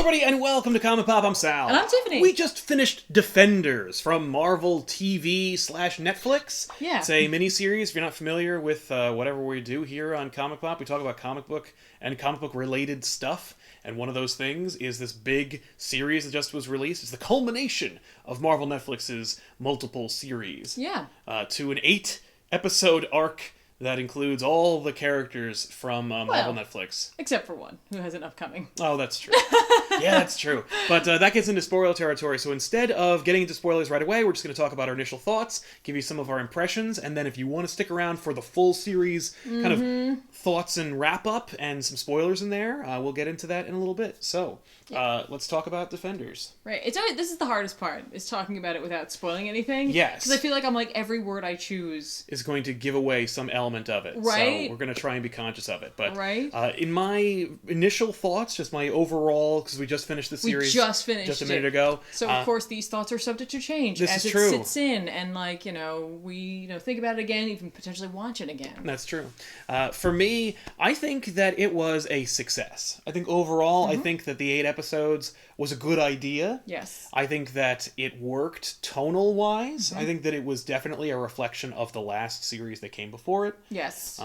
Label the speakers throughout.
Speaker 1: everybody, and welcome to ComicPOP. I'm Sal.
Speaker 2: And I'm Tiffany.
Speaker 1: We just finished Defenders from Marvel TV/Netflix.
Speaker 2: Yeah.
Speaker 1: It's a miniseries. If you're not familiar with whatever we do here on ComicPOP, we talk about comic book and comic book related stuff. And one of those things is this big series that just was released. It's the culmination of Marvel Netflix's multiple series.
Speaker 2: Yeah.
Speaker 1: To an 8-episode arc that includes all the characters from Marvel Netflix.
Speaker 2: Except for one, who has an upcoming.
Speaker 1: Oh, that's true. Yeah, that's true. But that gets into spoiler territory, so instead of getting into spoilers right away, we're just going to talk about our initial thoughts, give you some of our impressions, and then if you want to stick around for the full series kind of thoughts and wrap-up and some spoilers in there, we'll get into that in a little bit. So, let's talk about Defenders.
Speaker 2: Right. This is the hardest part, is talking about it without spoiling anything.
Speaker 1: Yes.
Speaker 2: Because I feel like I'm like, every word I choose
Speaker 1: is going to give away some element of it.
Speaker 2: Right.
Speaker 1: So we're going to try and be conscious of it. But
Speaker 2: right.
Speaker 1: In my initial thoughts, just my overall, because we just finished the series.
Speaker 2: We just finished
Speaker 1: just a minute ago.
Speaker 2: So of course these thoughts are subject to change as it sits in, and we think about it again, even potentially watch it again.
Speaker 1: That's true. For me, I think that it was a success. I think overall, I think that the 8 episodes was a good idea.
Speaker 2: Yes.
Speaker 1: I think that it worked tonal-wise. I think that it was definitely a reflection of the last series that came before it.
Speaker 2: Yes.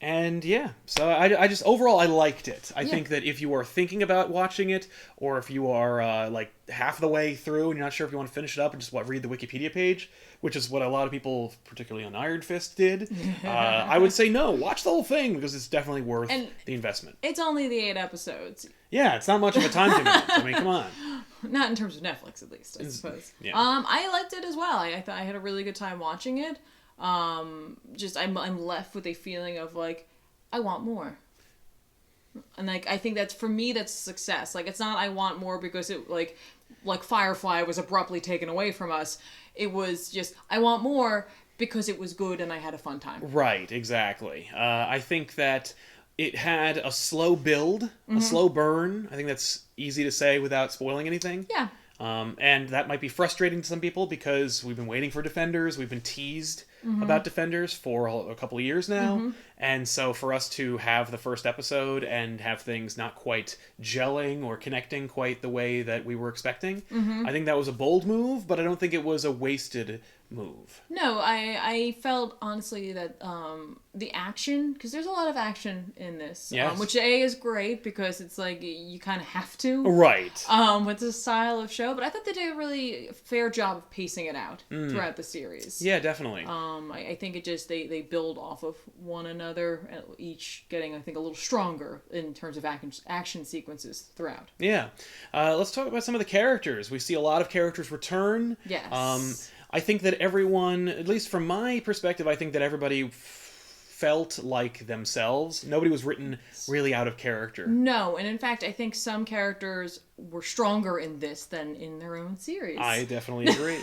Speaker 1: And yeah, so I just, overall, I liked it. I think that if you are thinking about watching it, or if you are like half the way through and you're not sure if you want to finish it up and just read the Wikipedia page, which is what a lot of people, particularly on Iron Fist, did, I would say no, watch the whole thing, because it's definitely worth the investment.
Speaker 2: It's only the 8 episodes.
Speaker 1: Yeah, it's not much of a time commitment. I mean, come on.
Speaker 2: Not in terms of Netflix, at least, I suppose.
Speaker 1: Yeah.
Speaker 2: I liked it as well. I thought I had a really good time watching it. I'm left with a feeling of like, I want more. And like, I think that's, for me, that's success. Like, it's not I want more because it like Firefly was abruptly taken away from us. It was just, I want more because it was good and I had a fun time.
Speaker 1: Right, exactly. I think that it had a slow build, a slow burn. I think that's easy to say without spoiling anything.
Speaker 2: Yeah.
Speaker 1: And that might be frustrating to some people because we've been waiting for Defenders. We've been teased about Defenders for a couple of years now. And so for us to have the first episode and have things not quite gelling or connecting quite the way that we were expecting, I think that was a bold move, but I don't think it was a wasted move.
Speaker 2: No, I felt, honestly, that the action, because there's a lot of action in this, which is great because it's like you kind of have to.
Speaker 1: Right.
Speaker 2: With the style of show, but I thought they did a really fair job of pacing it out throughout the series.
Speaker 1: Yeah, definitely.
Speaker 2: I think it just, they build off of one another, each getting, I think, a little stronger in terms of action sequences throughout.
Speaker 1: Yeah. Let's talk about some of the characters. We see a lot of characters return.
Speaker 2: Yes.
Speaker 1: I think that everyone, at least from my perspective, I think that everybody felt like themselves. Nobody was written really out of character.
Speaker 2: No, and in fact, I think some characters were stronger in this than in their own series.
Speaker 1: I definitely agree.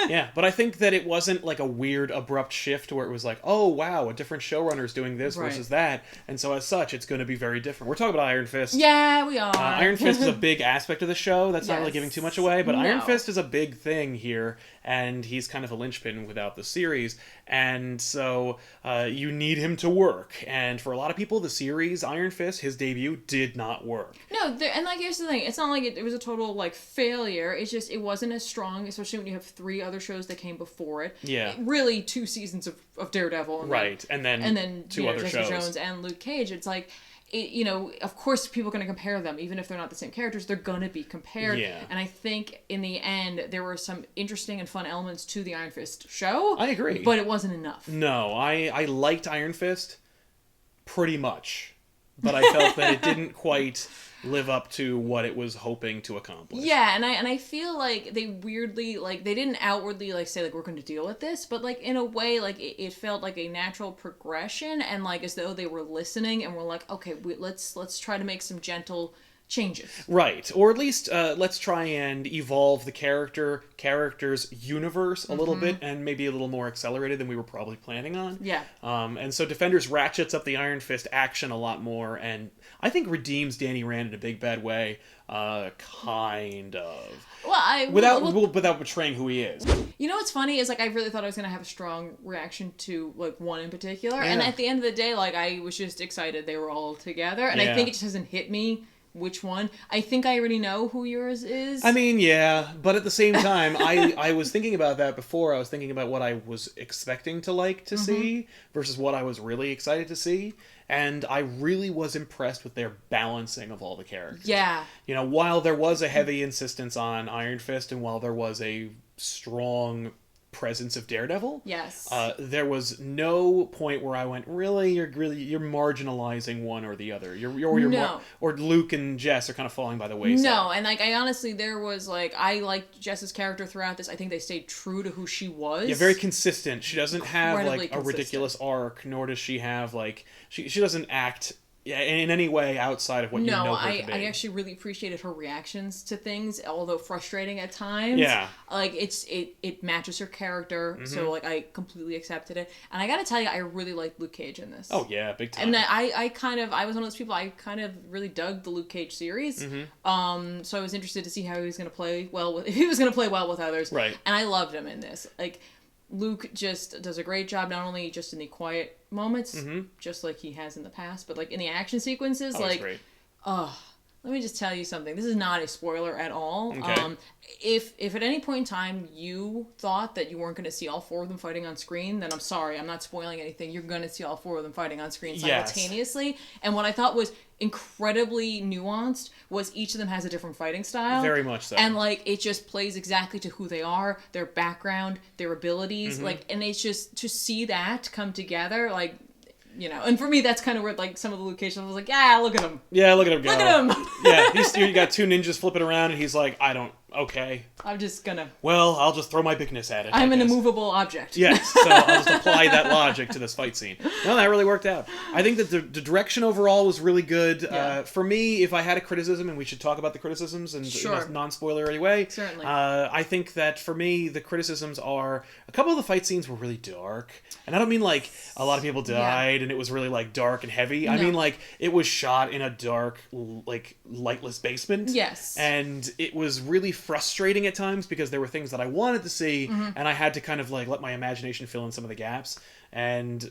Speaker 1: Yeah, but I think that it wasn't like a weird, abrupt shift where it was like, oh, wow, a different showrunner's doing this versus that, and so as such, it's going to be very different. We're talking about Iron Fist.
Speaker 2: Yeah, we are.
Speaker 1: Iron Fist is a big aspect of the show. That's not really giving too much away, but Iron Fist is a big thing here, and he's kind of a linchpin without the series, and so you need him to work. And for a lot of people, the series, Iron Fist, his debut, did not work.
Speaker 2: No, and like, here's the thing. It's not like it was a total, like, failure. It's just, it wasn't as strong, especially when you have 3 other shows that came before it.
Speaker 1: Yeah.
Speaker 2: Really, 2 seasons of Daredevil. And
Speaker 1: then 2 other
Speaker 2: Jessica
Speaker 1: shows.
Speaker 2: Jones and Luke Cage. It's like, of course people are going to compare them. Even if they're not the same characters, they're going to be compared.
Speaker 1: Yeah.
Speaker 2: And I think, in the end, there were some interesting and fun elements to the Iron Fist show.
Speaker 1: I agree.
Speaker 2: But it wasn't enough.
Speaker 1: No, I liked Iron Fist pretty much. But I felt that it didn't quite live up to what it was hoping to accomplish.
Speaker 2: Yeah, and I feel like they weirdly, like, they didn't outwardly, like, say, like, we're going to deal with this, but, like, in a way, like, it felt like a natural progression, and, like, as though they were listening and were like, okay, let's try to make some gentle changes.
Speaker 1: Right. Or at least let's try and evolve the character's universe a little bit, and maybe a little more accelerated than we were probably planning on.
Speaker 2: Yeah.
Speaker 1: And so Defenders ratchets up the Iron Fist action a lot more, and I think redeems Danny Rand in a big bad way. Kind of.
Speaker 2: Well,
Speaker 1: without betraying who he is.
Speaker 2: You know what's funny is, like, I really thought I was going to have a strong reaction to, like, one in particular. Yeah. And at the end of the day, like, I was just excited they were all together. And I think it just hasn't hit me which one. I think I already know who yours is.
Speaker 1: I mean, yeah, but at the same time, I was thinking about that before. I was thinking about what I was expecting to like to see versus what I was really excited to see. And I really was impressed with their balancing of all the characters.
Speaker 2: Yeah.
Speaker 1: You know, while there was a heavy insistence on Iron Fist and while there was a strong presence of Daredevil,
Speaker 2: yes,
Speaker 1: there was no point where I went, really you're marginalizing one or the other. Or Luke and Jess are kind of falling by the wayside.
Speaker 2: No, and like I honestly, there was like I liked Jess's character throughout this. I think they stayed true to who she was.
Speaker 1: Yeah, very consistent. She doesn't have like
Speaker 2: consistent.
Speaker 1: a ridiculous arc, nor does she have like she doesn't act in any way outside of what you know her to be.
Speaker 2: I actually really appreciated her reactions to things, although frustrating at times.
Speaker 1: Yeah.
Speaker 2: Like, it matches her character, so, like, I completely accepted it. And I gotta tell you, I really liked Luke Cage in this.
Speaker 1: Oh, yeah, big time.
Speaker 2: And I was one of those people, I kind of really dug the Luke Cage series. So I was interested to see how he was gonna play well if he was gonna play well with others.
Speaker 1: Right.
Speaker 2: And I loved him in this. Like, Luke just does a great job, not only just in the quiet moments, just like he has in the past, but like in the action sequences. Like,
Speaker 1: great.
Speaker 2: Let me just tell you something. This is not a spoiler at all.
Speaker 1: Okay.
Speaker 2: If at any point in time you thought that you weren't going to see all four of them fighting on screen, then I'm sorry. I'm not spoiling anything. You're going to see all four of them fighting on screen simultaneously. Yes. And what I thought was incredibly nuanced was each of them has a different fighting style.
Speaker 1: Very much so.
Speaker 2: And like it just plays exactly to who they are, their background, their abilities. Like, and it's just to see that come together, like, you know, and for me, that's kind of where, like, some of the Luke Cage stuff, I was like, yeah, look at him.
Speaker 1: Yeah, look at him go.
Speaker 2: Look at him.
Speaker 1: Yeah, you got two ninjas flipping around, and he's like, okay.
Speaker 2: I'm just gonna...
Speaker 1: Well, I'll just throw my bigness at it.
Speaker 2: I'm an immovable object.
Speaker 1: Yes, so I'll just apply that logic to this fight scene. No, that really worked out. I think that the direction overall was really good.
Speaker 2: Yeah.
Speaker 1: For me, if I had a criticism, and we should talk about the criticisms in a non-spoilery way.
Speaker 2: Certainly.
Speaker 1: I think that for me, the criticisms are... A couple of the fight scenes were really dark. And I don't mean like a lot of people died and it was really like dark and heavy. No. I mean like it was shot in a dark, like lightless basement.
Speaker 2: Yes.
Speaker 1: And it was really frustrating at times because there were things that I wanted to see and I had to kind of like let my imagination fill in some of the gaps. And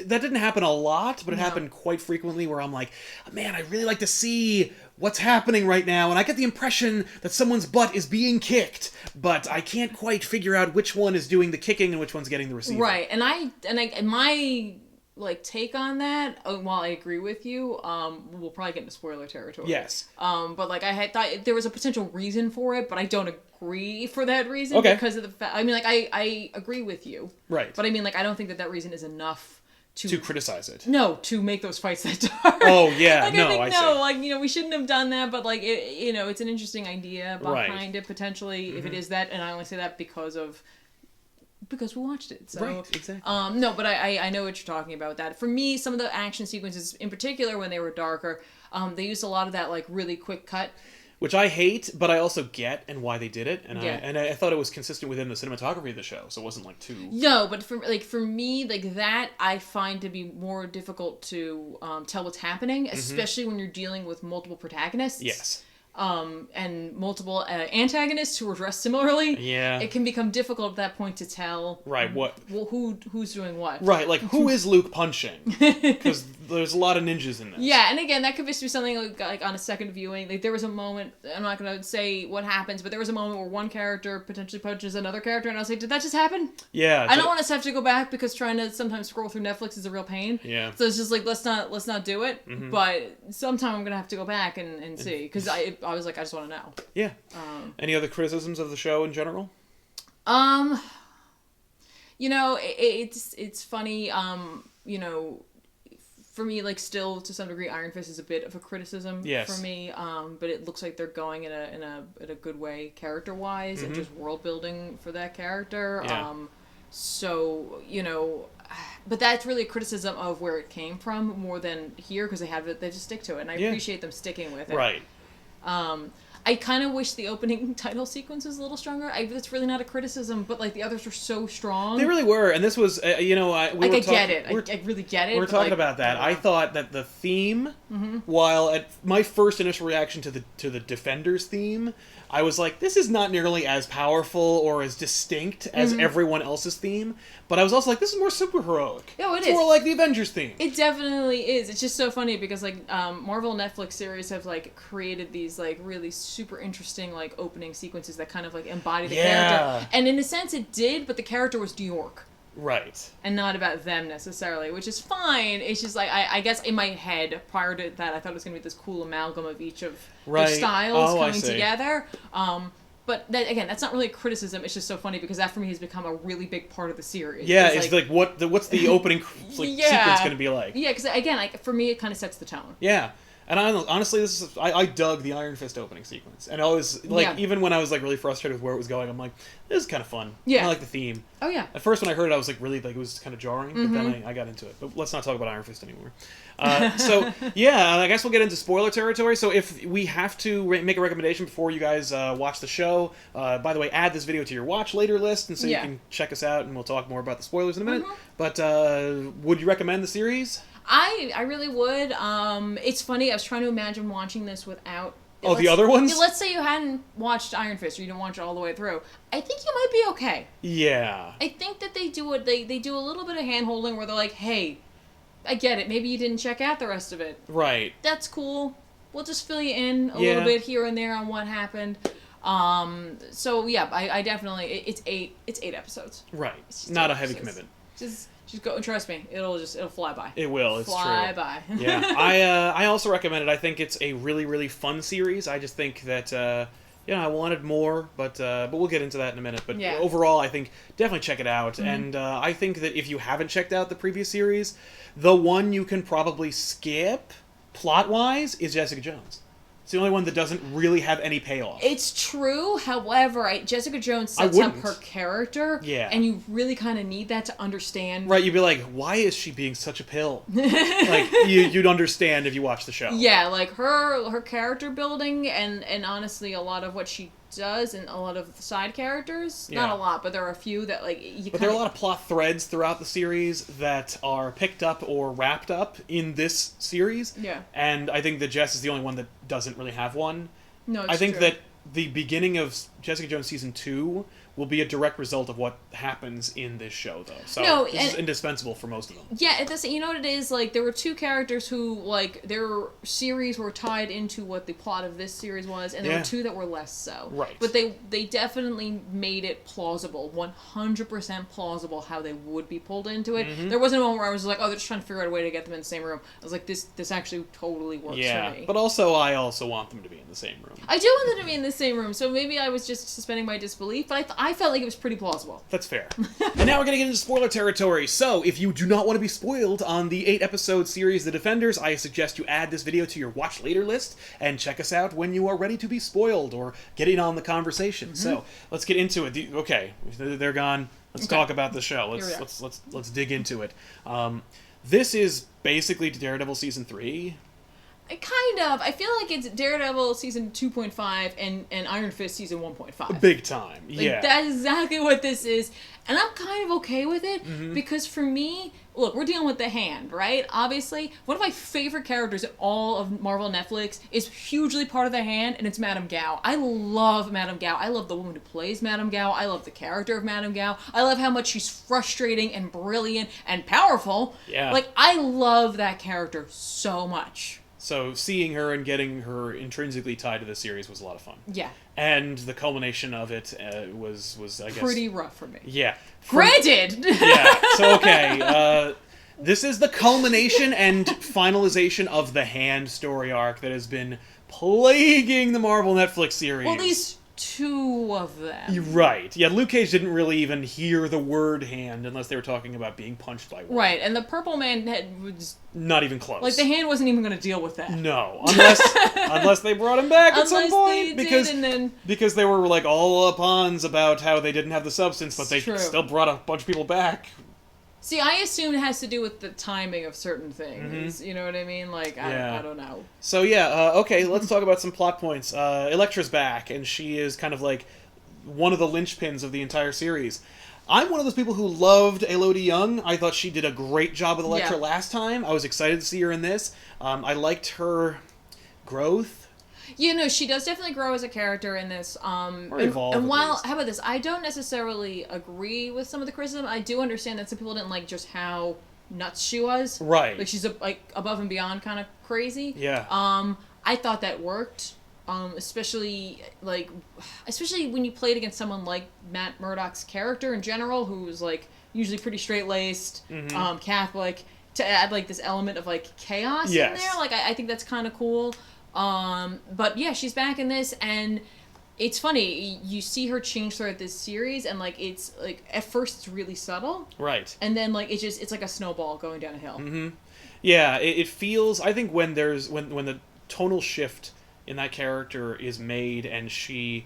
Speaker 1: that didn't happen a lot, but it happened quite frequently where I'm like, man, I really like to see what's happening right now. And I get the impression that someone's butt is being kicked, but I can't quite figure out which one is doing the kicking and which one's getting the receiving.
Speaker 2: Right. And my like take on that, while I agree with you, we'll probably get into spoiler territory.
Speaker 1: Yes.
Speaker 2: But like I had thought there was a potential reason for it, but I don't agree for that reason because of the fact. I mean, like I agree with you.
Speaker 1: Right.
Speaker 2: But I mean, like I don't think that reason is enough to
Speaker 1: criticize it.
Speaker 2: No, to make those fights that dark.
Speaker 1: Oh yeah,
Speaker 2: like,
Speaker 1: no,
Speaker 2: I see. Like, you know, we shouldn't have done that, but like it, you know, it's an interesting idea behind it potentially if it is that, and I only say that because we watched it. So,
Speaker 1: right, exactly.
Speaker 2: No, but I know what you're talking about with that. For me, some of the action sequences, in particular, when they were darker, they used a lot of that like really quick cut.
Speaker 1: Which I hate, but I also get and why they did it, and I thought it was consistent within the cinematography of the show, so it wasn't like too.
Speaker 2: No, but for me, like that, I find to be more difficult to tell what's happening, especially when you're dealing with multiple protagonists.
Speaker 1: Yes.
Speaker 2: And multiple antagonists who are dressed similarly.
Speaker 1: Yeah.
Speaker 2: It can become difficult at that point to tell.
Speaker 1: Right. What?
Speaker 2: Well, who's doing what?
Speaker 1: Right. Like, who is Luke punching? Because there's a lot of ninjas in this.
Speaker 2: Yeah, and again, that could just be something like on a second viewing. Like there was a moment. I'm not going to say what happens, but there was a moment where one character potentially punches another character, and I was like, did that just happen?
Speaker 1: Yeah.
Speaker 2: I don't want us to have to go back because trying to sometimes scroll through Netflix is a real pain.
Speaker 1: Yeah.
Speaker 2: So it's just like let's not do it. But sometime I'm gonna have to go back and see because I was like I just want to know.
Speaker 1: Yeah. Any other criticisms of the show in general?
Speaker 2: You know, it's funny. You know, for me, like still to some degree, Iron Fist is a bit of a criticism for me. But it looks like they're going in a good way, character wise, and just world building for that character.
Speaker 1: Yeah.
Speaker 2: So you know. But that's really a criticism of where it came from more than here because they just stick to it, and I appreciate them sticking with it.
Speaker 1: Right.
Speaker 2: I kind of wish the opening title sequence was a little stronger. That's really not a criticism, but like the others were so strong.
Speaker 1: They really were, and this was,
Speaker 2: I get it. I really get it.
Speaker 1: We're talking about that. I thought that the theme, while at my first initial reaction to the Defenders theme, I was like, this is not nearly as powerful or as distinct as everyone else's theme. But I was also like, this is more superheroic.
Speaker 2: No,
Speaker 1: it's more like the Avengers theme.
Speaker 2: It definitely is. It's just so funny because like Marvel Netflix series have like created these like really super interesting like opening sequences that kind of like embody the character. And in a sense it did, but the character was New York.
Speaker 1: Right.
Speaker 2: And not about them necessarily, which is fine. It's just like, I guess in my head, prior to that, I thought it was going to be this cool amalgam of each of their styles coming together. But that, again, that's not really a criticism. It's just so funny because that for me has become a really big part of the series.
Speaker 1: Yeah, it's like what's the opening sequence going to be like?
Speaker 2: Yeah, because again, like, for me, it kind of sets the tone.
Speaker 1: Yeah. And honestly, I dug the Iron Fist opening sequence, and I was like, even when I was like really frustrated with where it was going, I'm like, this is kind of fun. I like the theme.
Speaker 2: Oh yeah.
Speaker 1: At first, when I heard it, I was like, really, like it was kind of jarring, but then I got into it. But let's not talk about Iron Fist anymore. So yeah, I guess we'll get into spoiler territory. So if we have to make a recommendation before you guys watch the show, by the way, add this video to your watch later list, and so you can check us out, and we'll talk more about the spoilers in a minute. But would you recommend the series?
Speaker 2: I really would. It's funny, I was trying to imagine watching this without...
Speaker 1: the other ones?
Speaker 2: Let's say you hadn't watched Iron Fist, or you didn't watch it all the way through. I think you might be okay.
Speaker 1: Yeah.
Speaker 2: I think that they do it. They do a little bit of hand-holding where they're like, hey, I get it. Maybe you didn't check out the rest of it.
Speaker 1: Right.
Speaker 2: That's cool. We'll just fill you in a little bit here and there on what happened. So yeah, I definitely... It's 8 episodes.
Speaker 1: Right. Not a heavy commitment.
Speaker 2: Just go, trust me, it'll fly by.
Speaker 1: It will, it's
Speaker 2: fly
Speaker 1: true.
Speaker 2: by.
Speaker 1: Yeah, I also recommend it. I think it's a really, really fun series. I just think that, I wanted more, but we'll get into that in a minute. But overall, I think definitely check it out. And I think that if you haven't checked out the previous series, the one you can probably skip, plot-wise, is Jessica Jones. It's the only one that doesn't really have any payoff.
Speaker 2: It's true. However, Jessica Jones sets up her character.
Speaker 1: Yeah.
Speaker 2: And you really kind of need that to understand.
Speaker 1: Right, you'd be like, why is she being such a pill? Like, you'd understand if you watched the show.
Speaker 2: Yeah, like her character building and honestly a lot of what she does and a lot of the side characters. Not a lot, but there are a few that like
Speaker 1: But there are a lot of plot threads throughout the series that are picked up or wrapped up in this series.
Speaker 2: Yeah.
Speaker 1: And I think that Jess is the only one that doesn't really have one.
Speaker 2: No, it's
Speaker 1: I think
Speaker 2: true.
Speaker 1: that the beginning of Jessica Jones season 2 will be a direct result of what happens in this show, though. So this is indispensable for most of them.
Speaker 2: Yeah, you know what it is? Like, there were two characters who, like, their series were tied into what the plot of this series was, and there were two that were less so.
Speaker 1: Right.
Speaker 2: But they definitely made it plausible, 100% plausible how they would be pulled into it. There wasn't a moment where I was like, oh, they're just trying to figure out a way to get them in the same room. I was like, this actually totally works for me.
Speaker 1: But also, I also want them to be in the same room.
Speaker 2: I do want them to be in the same room, so maybe I was just suspending my disbelief, but I felt like it was pretty plausible.
Speaker 1: That's fair. And now we're going to get into spoiler territory. So, if you do not want to be spoiled on the 8-episode series The Defenders, I suggest you add this video to your watch later list and check us out when you are ready to be spoiled or get in on the conversation. So, let's get into it. Okay, they're gone. Let's talk about the show. Let's dig into it. This is basically Daredevil season 3.
Speaker 2: Kind of. I feel like it's Daredevil season 2.5 and Iron Fist season 1.5.
Speaker 1: Big time, yeah.
Speaker 2: That's exactly what this is. And I'm kind of okay with it because for me, look, we're dealing with the Hand, right? Obviously, one of my favorite characters in all of Marvel Netflix is hugely part of the Hand, and it's Madame Gao. I love Madame Gao. I love the woman who plays Madame Gao. I love the character of Madame Gao. I love how much she's frustrating and brilliant and powerful.
Speaker 1: Yeah.
Speaker 2: Like, I love that character so much.
Speaker 1: So seeing her and getting her intrinsically tied to the series was a lot of fun.
Speaker 2: Yeah.
Speaker 1: And the culmination of it was I guess...
Speaker 2: pretty rough for me.
Speaker 1: Yeah.
Speaker 2: Granted!
Speaker 1: Yeah. So, okay. This is the culmination and finalization of the Hand story arc that has been plaguing the Marvel Netflix series.
Speaker 2: Well, these two of them.
Speaker 1: You're right. Yeah, Luke Cage didn't really even hear the word Hand unless they were talking about being punched by one.
Speaker 2: Right, and the Purple Man was...
Speaker 1: not even close.
Speaker 2: Like, the Hand wasn't even going to deal with that.
Speaker 1: No, unless they brought him back at some point. Because they were, like, all up ons about how they didn't have the substance, but they still brought a bunch of people back.
Speaker 2: See, I assume it has to do with the timing of certain things.
Speaker 1: Mm-hmm.
Speaker 2: You know what I mean? Like, I don't know.
Speaker 1: So okay, let's talk about some plot points. Elektra's back, and she is kind of like one of the linchpins of the entire series. I'm one of those people who loved Elodie Young. I thought she did a great job with Elektra last time. I was excited to see her in this. I liked her growth.
Speaker 2: You know, she does definitely grow as a character in this.
Speaker 1: Or evolve.
Speaker 2: And while, how about this? I don't necessarily agree with some of the criticism. I do understand that some people didn't like just how nuts she was.
Speaker 1: Right.
Speaker 2: Like, she's like above and beyond kind of crazy.
Speaker 1: Yeah.
Speaker 2: I thought that worked. Especially when you played against someone like Matt Murdock's character in general, who's like usually pretty straight-laced, Catholic, to add like this element of like chaos in there. Like, I think that's kind of cool. But yeah, she's back in this, and it's funny, you see her change throughout this series, and like it's like at first it's really subtle,
Speaker 1: right,
Speaker 2: and then like it's like a snowball going down a hill.
Speaker 1: Yeah, it feels, I think when the tonal shift in that character is made, and she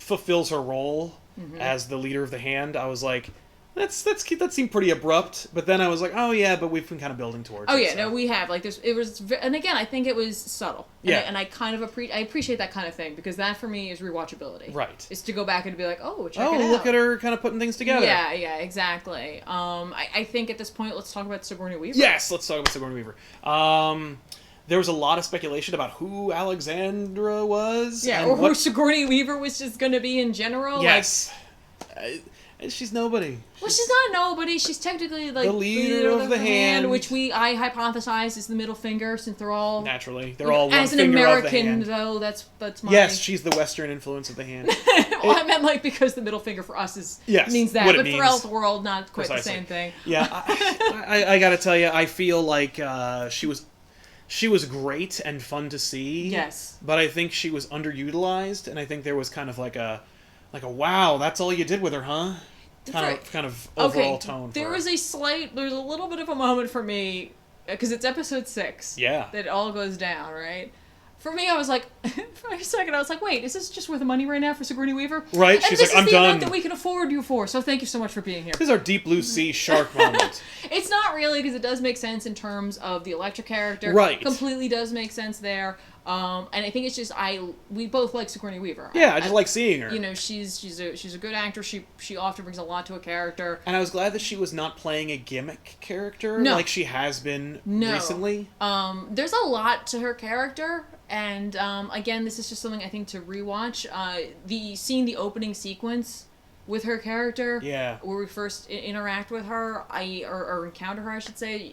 Speaker 1: fulfills her role as the leader of the Hand, I was like, that seemed pretty abrupt. But then I was like, oh yeah, but we've been kind of building towards it.
Speaker 2: Oh yeah,
Speaker 1: so.
Speaker 2: no, we have. Like, and again, I think it was subtle. And I kind of appreciate that kind of thing, because that for me is rewatchability.
Speaker 1: Right.
Speaker 2: Is to go back and be like, oh, check it out.
Speaker 1: Look at her kind of putting things together.
Speaker 2: Yeah, exactly. I think at this point, let's talk about Sigourney Weaver.
Speaker 1: Yes, let's talk about Sigourney Weaver. There was a lot of speculation about who Alexandra was.
Speaker 2: Yeah, or who Sigourney Weaver was just going to be in general.
Speaker 1: Yes. She's nobody.
Speaker 2: Well, she's not nobody. She's technically like
Speaker 1: the leader of the Hand,
Speaker 2: which I hypothesize is the middle finger, since they're all
Speaker 1: naturally all one
Speaker 2: as an
Speaker 1: finger
Speaker 2: American
Speaker 1: of the hand.
Speaker 2: Though. That's my
Speaker 1: she's the Western influence of the Hand.
Speaker 2: Well, I meant like because the middle finger for us means that, but throughout the world, not quite the same thing.
Speaker 1: Yeah, I gotta tell you, I feel like she was great and fun to see.
Speaker 2: Yes,
Speaker 1: but I think she was underutilized, and I think there was kind of like a wow, that's all you did with her, huh? Kind of overall tone.
Speaker 2: There's a little bit of a moment for me, because it's episode 6.
Speaker 1: Yeah.
Speaker 2: That it all goes down, right? For me, I was like, for a second, I was like, wait, is this just worth the money right now for Sigourney Weaver?
Speaker 1: Right,
Speaker 2: and
Speaker 1: she's like, I'm done.
Speaker 2: This is the amount that we can afford you for, so thank you so much for being here.
Speaker 1: This is our Deep Blue Sea shark moment.
Speaker 2: It's not really, because it does make sense in terms of the Elektra character.
Speaker 1: Right.
Speaker 2: Completely does make sense there. And I think it's just we both like Sigourney Weaver.
Speaker 1: Yeah, I just like seeing her.
Speaker 2: You know, she's a good actress. She often brings a lot to a character.
Speaker 1: And I was glad that she was not playing a gimmick character like she has been recently.
Speaker 2: There's a lot to her character, and again, this is just something I think to rewatch. Seeing the opening sequence with her character, where we first interact with her, or encounter her, I should say,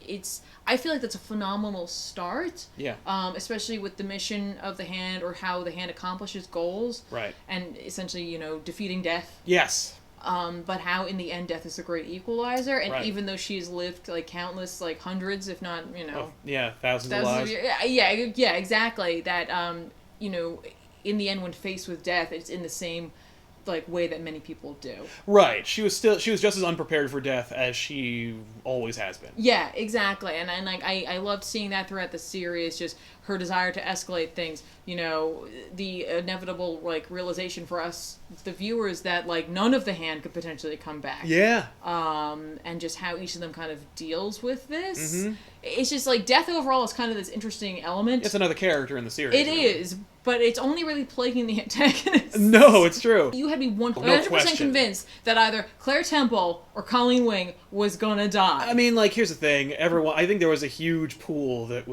Speaker 2: I feel like that's a phenomenal start.
Speaker 1: Yeah.
Speaker 2: Especially with the mission of the Hand, or how the Hand accomplishes goals.
Speaker 1: Right.
Speaker 2: And essentially, defeating death.
Speaker 1: Yes.
Speaker 2: But how in the end death is a great equalizer, and even though she's lived like countless, like hundreds, if not,
Speaker 1: thousands of lives.
Speaker 2: Yeah, exactly. That in the end, when faced with death, it's in the same way that many people do.
Speaker 1: Right. She was just as unprepared for death as she always has been.
Speaker 2: Yeah, exactly. And I loved seeing that throughout the series, just her desire to escalate things. The inevitable realization for us, the viewers, that none of the Hand could potentially come back.
Speaker 1: Yeah.
Speaker 2: And just how each of them kind of deals with this.
Speaker 1: Mm-hmm.
Speaker 2: It's just death overall is kind of this interesting element.
Speaker 1: It's another character in the series.
Speaker 2: It is, but it's only really plaguing the antagonist.
Speaker 1: No, it's true.
Speaker 2: You had me 100% convinced that either Claire Temple or Colleen Wing was gonna die.
Speaker 1: I mean, here's the thing. I think there was a huge pool that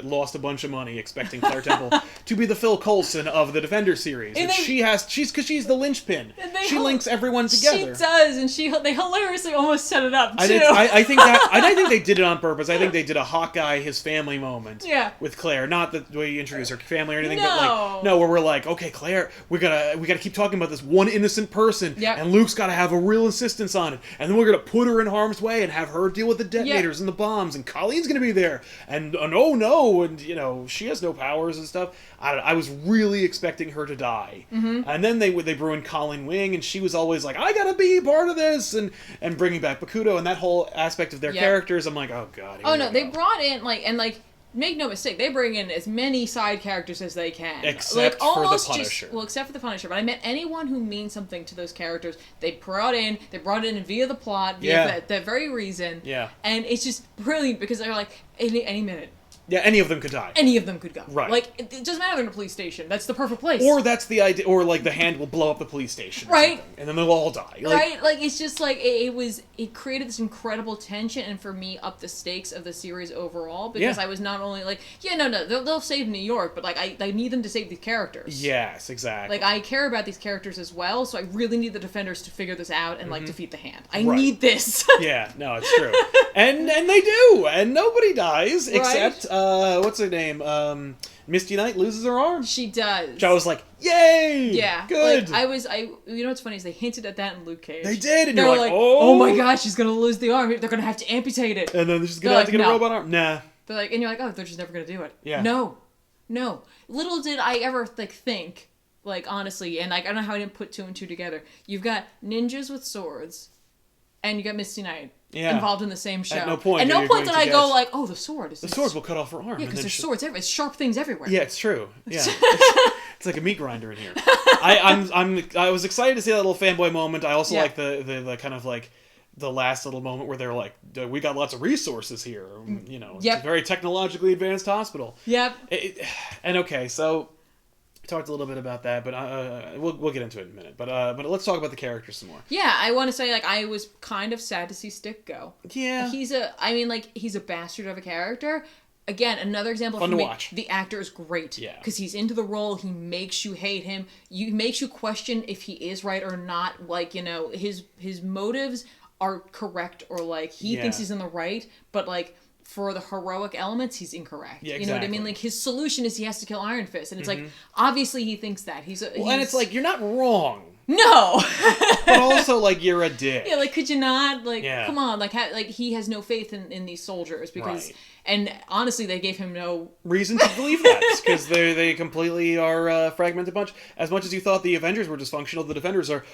Speaker 1: lost a bunch of money expecting Claire Temple to be the Phil Coulson of the Defender series. And she's the linchpin. She links everyone together.
Speaker 2: She does, and they hilariously almost set it up too.
Speaker 1: I think they did it on purpose. I think they did a Hawkeye, his family moment.
Speaker 2: Yeah.
Speaker 1: With Claire, not the way you introduce her family or anything,
Speaker 2: no.
Speaker 1: but where we're like, okay, Claire, we gotta keep talking about this one innocent person, and Luke's gotta have a real insistence on it, and then we're gonna put her in harm's way and have her deal with the detonators and the bombs, and Colleen's gonna be there, and and she has no powers and stuff. I was really expecting her to die, and then they brew in Colleen Wing, and she was always like, I gotta be part of this, and bringing back Bakuto and that whole aspect of their characters. I'm like, oh god.
Speaker 2: Oh no, they brought in make no mistake, they bring in as many side characters as they can.
Speaker 1: Except for the Punisher.
Speaker 2: Except for the Punisher. But I meant anyone who means something to those characters, they brought in via the plot, via that very reason.
Speaker 1: Yeah.
Speaker 2: And it's just brilliant because they're like, any minute.
Speaker 1: Yeah, any of them could die.
Speaker 2: Any of them could go.
Speaker 1: Right.
Speaker 2: Like, it doesn't matter they're in a police station. That's the perfect place.
Speaker 1: Or that's the idea, or like the Hand will blow up the police station.
Speaker 2: Right.
Speaker 1: And then they'll all die. Like,
Speaker 2: right? Like, it's just like, it created this incredible tension and for me, upped the stakes of the series overall because I was not only like, they'll save New York, but like, I need them to save these characters.
Speaker 1: Yes, exactly.
Speaker 2: Like, I care about these characters as well, so I really need the Defenders to figure this out and like defeat the Hand. I need this.
Speaker 1: Yeah, no, it's true. And they do, and nobody dies except, what's her name? Misty Knight loses her arm.
Speaker 2: She does.
Speaker 1: Which I was like, yay!
Speaker 2: Yeah.
Speaker 1: Good.
Speaker 2: Like, you know what's funny is they hinted at that in Luke Cage.
Speaker 1: They did, and
Speaker 2: they
Speaker 1: you're
Speaker 2: were
Speaker 1: like,
Speaker 2: oh my gosh, she's gonna lose the arm. They're gonna have to amputate it.
Speaker 1: And then she's gonna have to get a robot arm. Nah.
Speaker 2: They're like, and you're like, oh, they're just never gonna do it.
Speaker 1: Yeah.
Speaker 2: No. Little did I ever think, like, honestly, and like I don't know how I didn't put two and two together. You've got ninjas with swords, and you got Misty Knight. Involved in the same show.
Speaker 1: At no point
Speaker 2: did I go like, oh, the sword is...
Speaker 1: The sword will cut off her arm.
Speaker 2: Yeah, because there's swords everywhere. It's sharp things everywhere.
Speaker 1: Yeah, it's true. Yeah. It's like a meat grinder in here. I was excited to see that little fanboy moment. I also like the kind of like the last little moment where they're like, we got lots of resources here. You know, it's a very technologically advanced hospital.
Speaker 2: Yep.
Speaker 1: And okay, so... We talked a little bit about that, but we'll get into it in a minute. But let's talk about the characters some more.
Speaker 2: Yeah, I want to say, like, I was kind of sad to see Stick go.
Speaker 1: Yeah.
Speaker 2: He's a bastard of a character. Again, another example
Speaker 1: Fun to watch.
Speaker 2: The actor is great.
Speaker 1: Yeah.
Speaker 2: Because he's into the role. He makes you hate him. Makes you question if he is right or not. Like, you know, his motives are correct or, like, he thinks he's in the right, but, like... For the heroic elements, he's incorrect.
Speaker 1: Yeah, exactly.
Speaker 2: You know what I mean? Like, his solution is he has to kill Iron Fist. And it's like, obviously he thinks that.
Speaker 1: And it's like, you're not wrong.
Speaker 2: No!
Speaker 1: But also, like, you're a dick.
Speaker 2: Yeah, like, could you not? Like, come on. Like, he has no faith in these soldiers because...
Speaker 1: Right.
Speaker 2: And honestly, they gave him no...
Speaker 1: reason to believe that. Because they completely are a fragmented bunch. As much as you thought the Avengers were dysfunctional, the Defenders are...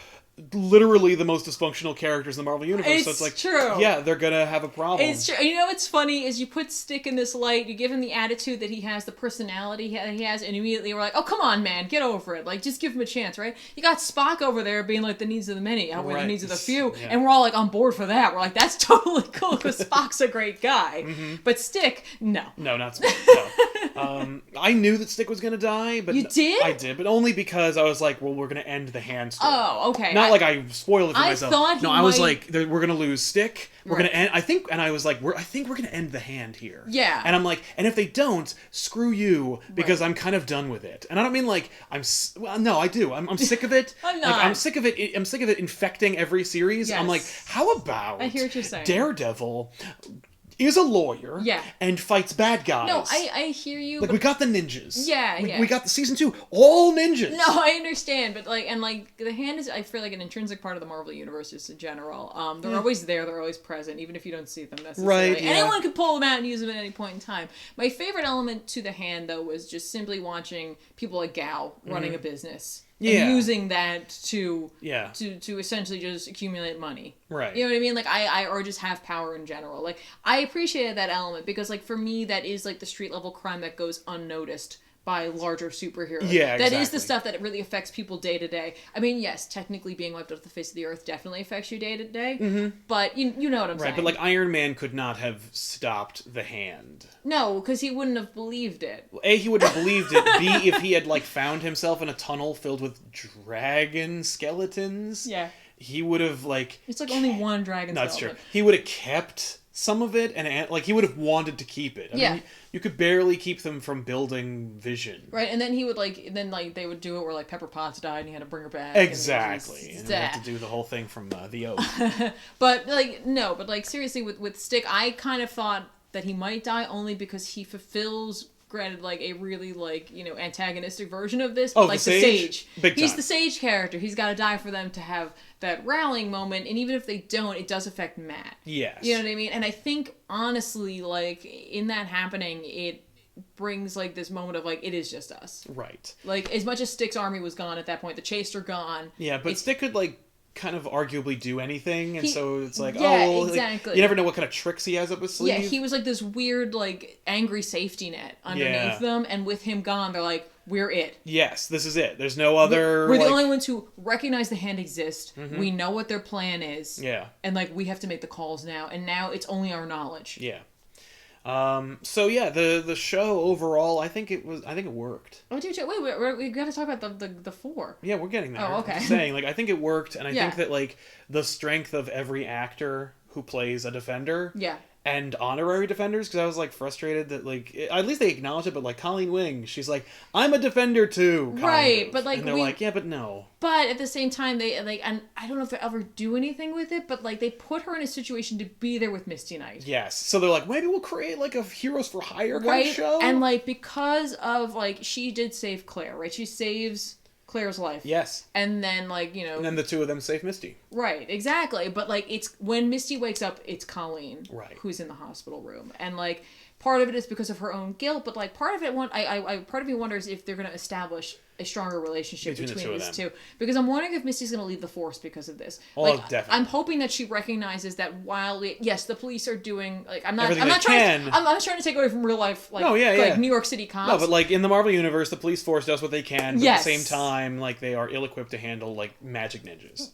Speaker 1: literally the most dysfunctional characters in the Marvel Universe. So it's like,
Speaker 2: true.
Speaker 1: Yeah, they're gonna have a problem.
Speaker 2: It's true. You know what's funny is you put Stick in this light, you give him the attitude that he has, the personality he has, and immediately we're like, oh, come on, man, get over it. Like, just give him a chance, right? You got Spock over there being like the needs of the many outweigh the needs of the few, and we're all like on board for that. We're like, that's totally cool because Spock's a great guy. But Stick, no.
Speaker 1: No, not Spock. No. I knew that Stick was gonna die, but
Speaker 2: you did?
Speaker 1: I did, but only because I was like, well, we're gonna end the Hand story.
Speaker 2: Oh, okay.
Speaker 1: Not like I spoiled it for myself. I was like, we're gonna lose Stick. We're gonna end. I think I was like, I think we're gonna end the Hand here.
Speaker 2: Yeah.
Speaker 1: And I'm like, and if they don't, screw you, because I'm kind of done with it. And I don't mean like no, I do. I'm sick of it.
Speaker 2: I'm not.
Speaker 1: Like, I'm sick of it. I'm sick of it infecting every series.
Speaker 2: Yes.
Speaker 1: I'm like, how about
Speaker 2: I hear what you're saying.
Speaker 1: Daredevil is a lawyer and fights bad guys.
Speaker 2: No, I hear you.
Speaker 1: Like, we got the ninjas.
Speaker 2: Yeah,
Speaker 1: we got the season 2, all ninjas.
Speaker 2: No, I understand, but like, and like, the Hand is, I feel like, an intrinsic part of the Marvel Universe just in general. They're always there, they're always present, even if you don't see them necessarily.
Speaker 1: Right, yeah.
Speaker 2: Anyone could pull them out and use them at any point in time. My favorite element to the Hand, though, was just simply watching people like Gal running a business.
Speaker 1: Yeah.
Speaker 2: And using that to essentially just accumulate money.
Speaker 1: Right.
Speaker 2: You know what I mean? Like, or just have power in general. Like, I appreciated that element because, like, for me, that is, like, the street level crime that goes unnoticed by larger superheroes.
Speaker 1: Yeah, exactly.
Speaker 2: That is the stuff that really affects people day to day. I mean, yes, technically being wiped off the face of the earth definitely affects you day to day. But you know what I'm saying.
Speaker 1: Right, but like Iron Man could not have stopped the Hand.
Speaker 2: No, because he wouldn't have believed it.
Speaker 1: A, he wouldn't have believed it. B, if he had like found himself in a tunnel filled with dragon skeletons.
Speaker 2: Yeah.
Speaker 1: He would have like...
Speaker 2: It's like only one dragon skeleton.
Speaker 1: No, it's true. He would have kept some of it, and like he would have wanted to keep it. I mean, you could barely keep them from building Vision.
Speaker 2: Right, and then he would they would do it where like Pepper Potts died and he had to bring her back.
Speaker 1: Exactly. And we had to do the whole thing from The Oath.
Speaker 2: But seriously, with Stick, I kind of thought that he might die only because he fulfills, granted, like a really antagonistic version of this, but like the Sage. He's the Sage character. He's got to die for them to have that rallying moment, and even if they don't, it does affect Matt.
Speaker 1: Yes.
Speaker 2: You know what I mean? And I think, honestly, like, in that happening, it brings, like, this moment of, like, it is just us.
Speaker 1: Right.
Speaker 2: Like, as much as Stick's army was gone at that point, the Chased are gone.
Speaker 1: Yeah, but Stick could, like, kind of arguably do anything, and so it's like,
Speaker 2: yeah,
Speaker 1: oh,
Speaker 2: exactly.
Speaker 1: Like, you never know what kind of tricks he has up his sleeve.
Speaker 2: Yeah, he was like this weird, like, angry safety net underneath them, and with him gone, they're like, we're it.
Speaker 1: Yes, this is it. There's no other...
Speaker 2: We're the only ones who recognize the hand exists. We know what their plan is.
Speaker 1: Yeah.
Speaker 2: And, like, we have to make the calls now, and now it's only our knowledge.
Speaker 1: Yeah. So yeah, the show overall, I think it worked.
Speaker 2: Oh, dude, wait, we got to talk about the 4.
Speaker 1: Yeah, we're getting there.
Speaker 2: Oh, okay.
Speaker 1: I'm saying, like, I think it worked, and I think that, like, the strength of every actor who plays a defender.
Speaker 2: Yeah.
Speaker 1: And honorary defenders, because I was, like, frustrated that, like, at least they acknowledge it, but, like, Colleen Wing, she's like, I'm a defender too,
Speaker 2: right, but, like,
Speaker 1: and they're like, yeah, but no.
Speaker 2: But at the same time, they, like, and I don't know if they ever do anything with it, but, like, they put her in a situation to be there with Misty Knight.
Speaker 1: Yes, so they're like, maybe we'll create, like, a Heroes for Hire kind of show?
Speaker 2: And, like, because of, like, she did save Claire, right? She saves Claire's life.
Speaker 1: Yes.
Speaker 2: And then, like, you know...
Speaker 1: And then the two of them save Misty.
Speaker 2: Right, exactly. But, like, it's... When Misty wakes up, it's Colleen.
Speaker 1: Right.
Speaker 2: Who's in the hospital room. And, like, part of it is because of her own guilt, but, like, part of it... part of me wonders if they're going to establish a stronger relationship between these two. Because I'm wondering if Misty's going to leave the Force because of this.
Speaker 1: Oh,
Speaker 2: like,
Speaker 1: definitely.
Speaker 2: I'm hoping that she recognizes that while... yes, the police are doing... Like, I'm not
Speaker 1: trying
Speaker 2: to take away from real life, like,
Speaker 1: like
Speaker 2: New York City cops.
Speaker 1: No, but, like, in the Marvel Universe, the police force does what they can, but
Speaker 2: yes.
Speaker 1: at the same time, like, they are ill-equipped to handle, like, magic ninjas.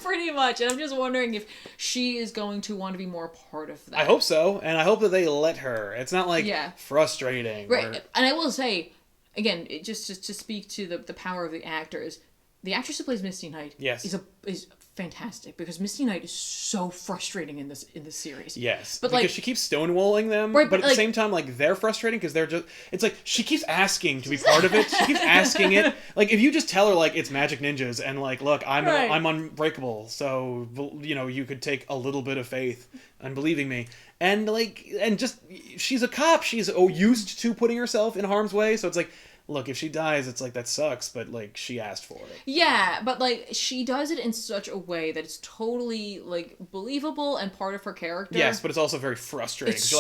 Speaker 2: Pretty much. And I'm just wondering if she is going to want to be more a part of that.
Speaker 1: I hope so, and I hope that they let her. It's not, like, frustrating.
Speaker 2: Right. And I will say, again, just to speak to the power of the actors, the actress who plays Misty Knight is fantastic, because Misty Knight is so frustrating in this series.
Speaker 1: Yes,
Speaker 2: but
Speaker 1: because
Speaker 2: like,
Speaker 1: she keeps stonewalling them,
Speaker 2: right,
Speaker 1: but at the same time, like, they're frustrating because they're just... It's like, she keeps asking to be part of it. She keeps asking it. Like, if you just tell her, like, it's magic ninjas, and, like, look, I'm unbreakable, so, you know, you could take a little bit of faith and believing me. And, like, and just, she's a cop. She's used to putting herself in harm's way, so it's like... Look, if she dies, it's like, that sucks, but, like, she asked for it.
Speaker 2: Yeah, but, like, she does it in such a way that it's totally, like, believable and part of her character.
Speaker 1: Yes, but it's also very frustrating.
Speaker 2: It's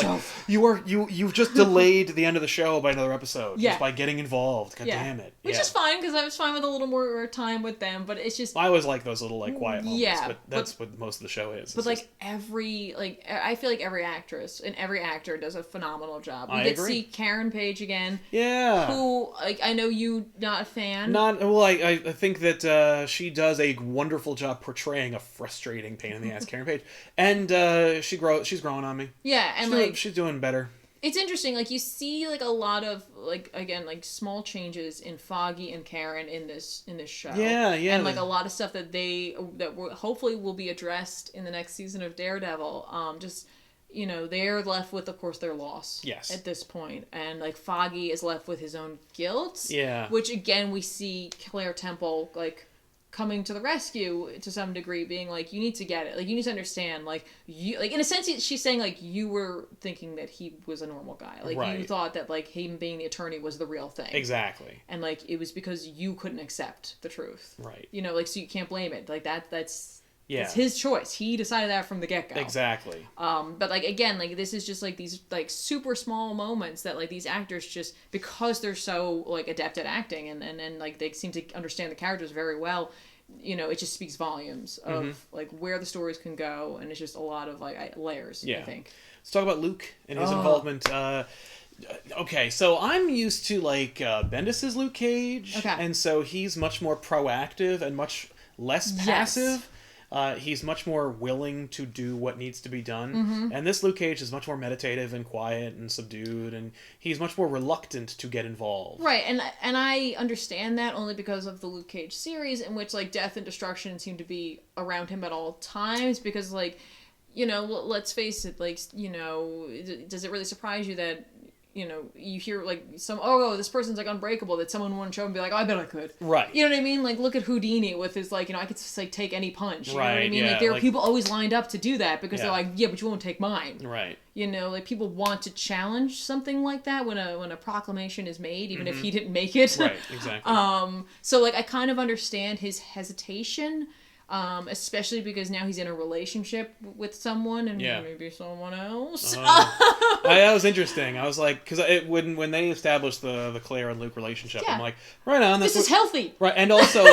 Speaker 1: you're like, you've just delayed the end of the show by another episode. Just by getting involved. God damn it.
Speaker 2: Which is fine, because I was fine with a little more time with them, but it's just...
Speaker 1: I always like those little, like, quiet moments, but that's what most of the show is.
Speaker 2: But, like, I feel like every actress and every actor does a phenomenal job. We get to see Karen Page again.
Speaker 1: Yeah.
Speaker 2: Who... Like, I know you not a fan.
Speaker 1: I think that she does a wonderful job portraying a frustrating pain in the ass Karen Page, and she's growing on me.
Speaker 2: Yeah, and
Speaker 1: she's doing better.
Speaker 2: It's interesting. Like, you see, like, a lot of, like, again, like, small changes in Foggy and Karen in this show.
Speaker 1: Yeah.
Speaker 2: And, like, a lot of stuff that hopefully will be addressed in the next season of Daredevil. Just. You know, they're left with, of course, their loss.
Speaker 1: Yes.
Speaker 2: At this point. And, like, Foggy is left with his own guilt.
Speaker 1: Yeah.
Speaker 2: Which, again, we see Claire Temple, like, coming to the rescue to some degree, being like, you need to get it. Like, you need to understand, like, you... Like, in a sense, she's saying, like, you were thinking that he was a normal guy. Like, you thought that, like, him being the attorney was the real thing.
Speaker 1: Exactly.
Speaker 2: And, like, it was because you couldn't accept the truth.
Speaker 1: Right.
Speaker 2: You know, like, so you can't blame it. Like, that's...
Speaker 1: Yeah.
Speaker 2: It's his choice. He decided that from the get-go.
Speaker 1: Exactly.
Speaker 2: But, like, again, like, this is just, like, these, like, super small moments that, like, these actors just, because they're so, like, adept at acting and like, they seem to understand the characters very well, you know, it just speaks volumes of, like, where the stories can go, and it's just a lot of, like, layers, I think.
Speaker 1: Let's talk about Luke and his involvement. Okay, so I'm used to, like, Bendis's Luke Cage, and so he's much more proactive and much less passive. He's much more willing to do what needs to be done. And this Luke Cage is much more meditative and quiet and subdued, and he's much more reluctant to get involved.
Speaker 2: Right, and I understand that only because of the Luke Cage series, in which, like, death and destruction seem to be around him at all times, because, like, you know, let's face it, like, you know, does it really surprise you that, you know, you hear, like, this person's, like, unbreakable, that someone wouldn't show and be like, oh, I bet I could.
Speaker 1: Right.
Speaker 2: You know what I mean? Like, look at Houdini with his, like, you know, I could just, like, take any punch. You know what I mean?
Speaker 1: Yeah,
Speaker 2: like, there are people always lined up to do that because they're like, yeah, but you won't take mine.
Speaker 1: Right.
Speaker 2: You know, like, people want to challenge something like that when a proclamation is made, even if he didn't make it.
Speaker 1: Right, exactly.
Speaker 2: So, like, I kind of understand his hesitation. especially because now he's in a relationship with someone and
Speaker 1: Yeah.
Speaker 2: maybe someone else.
Speaker 1: That was interesting. I was like, because when they established the Claire and Luke relationship,
Speaker 2: Yeah.
Speaker 1: I'm like, right on.
Speaker 2: This is healthy.
Speaker 1: Right, and also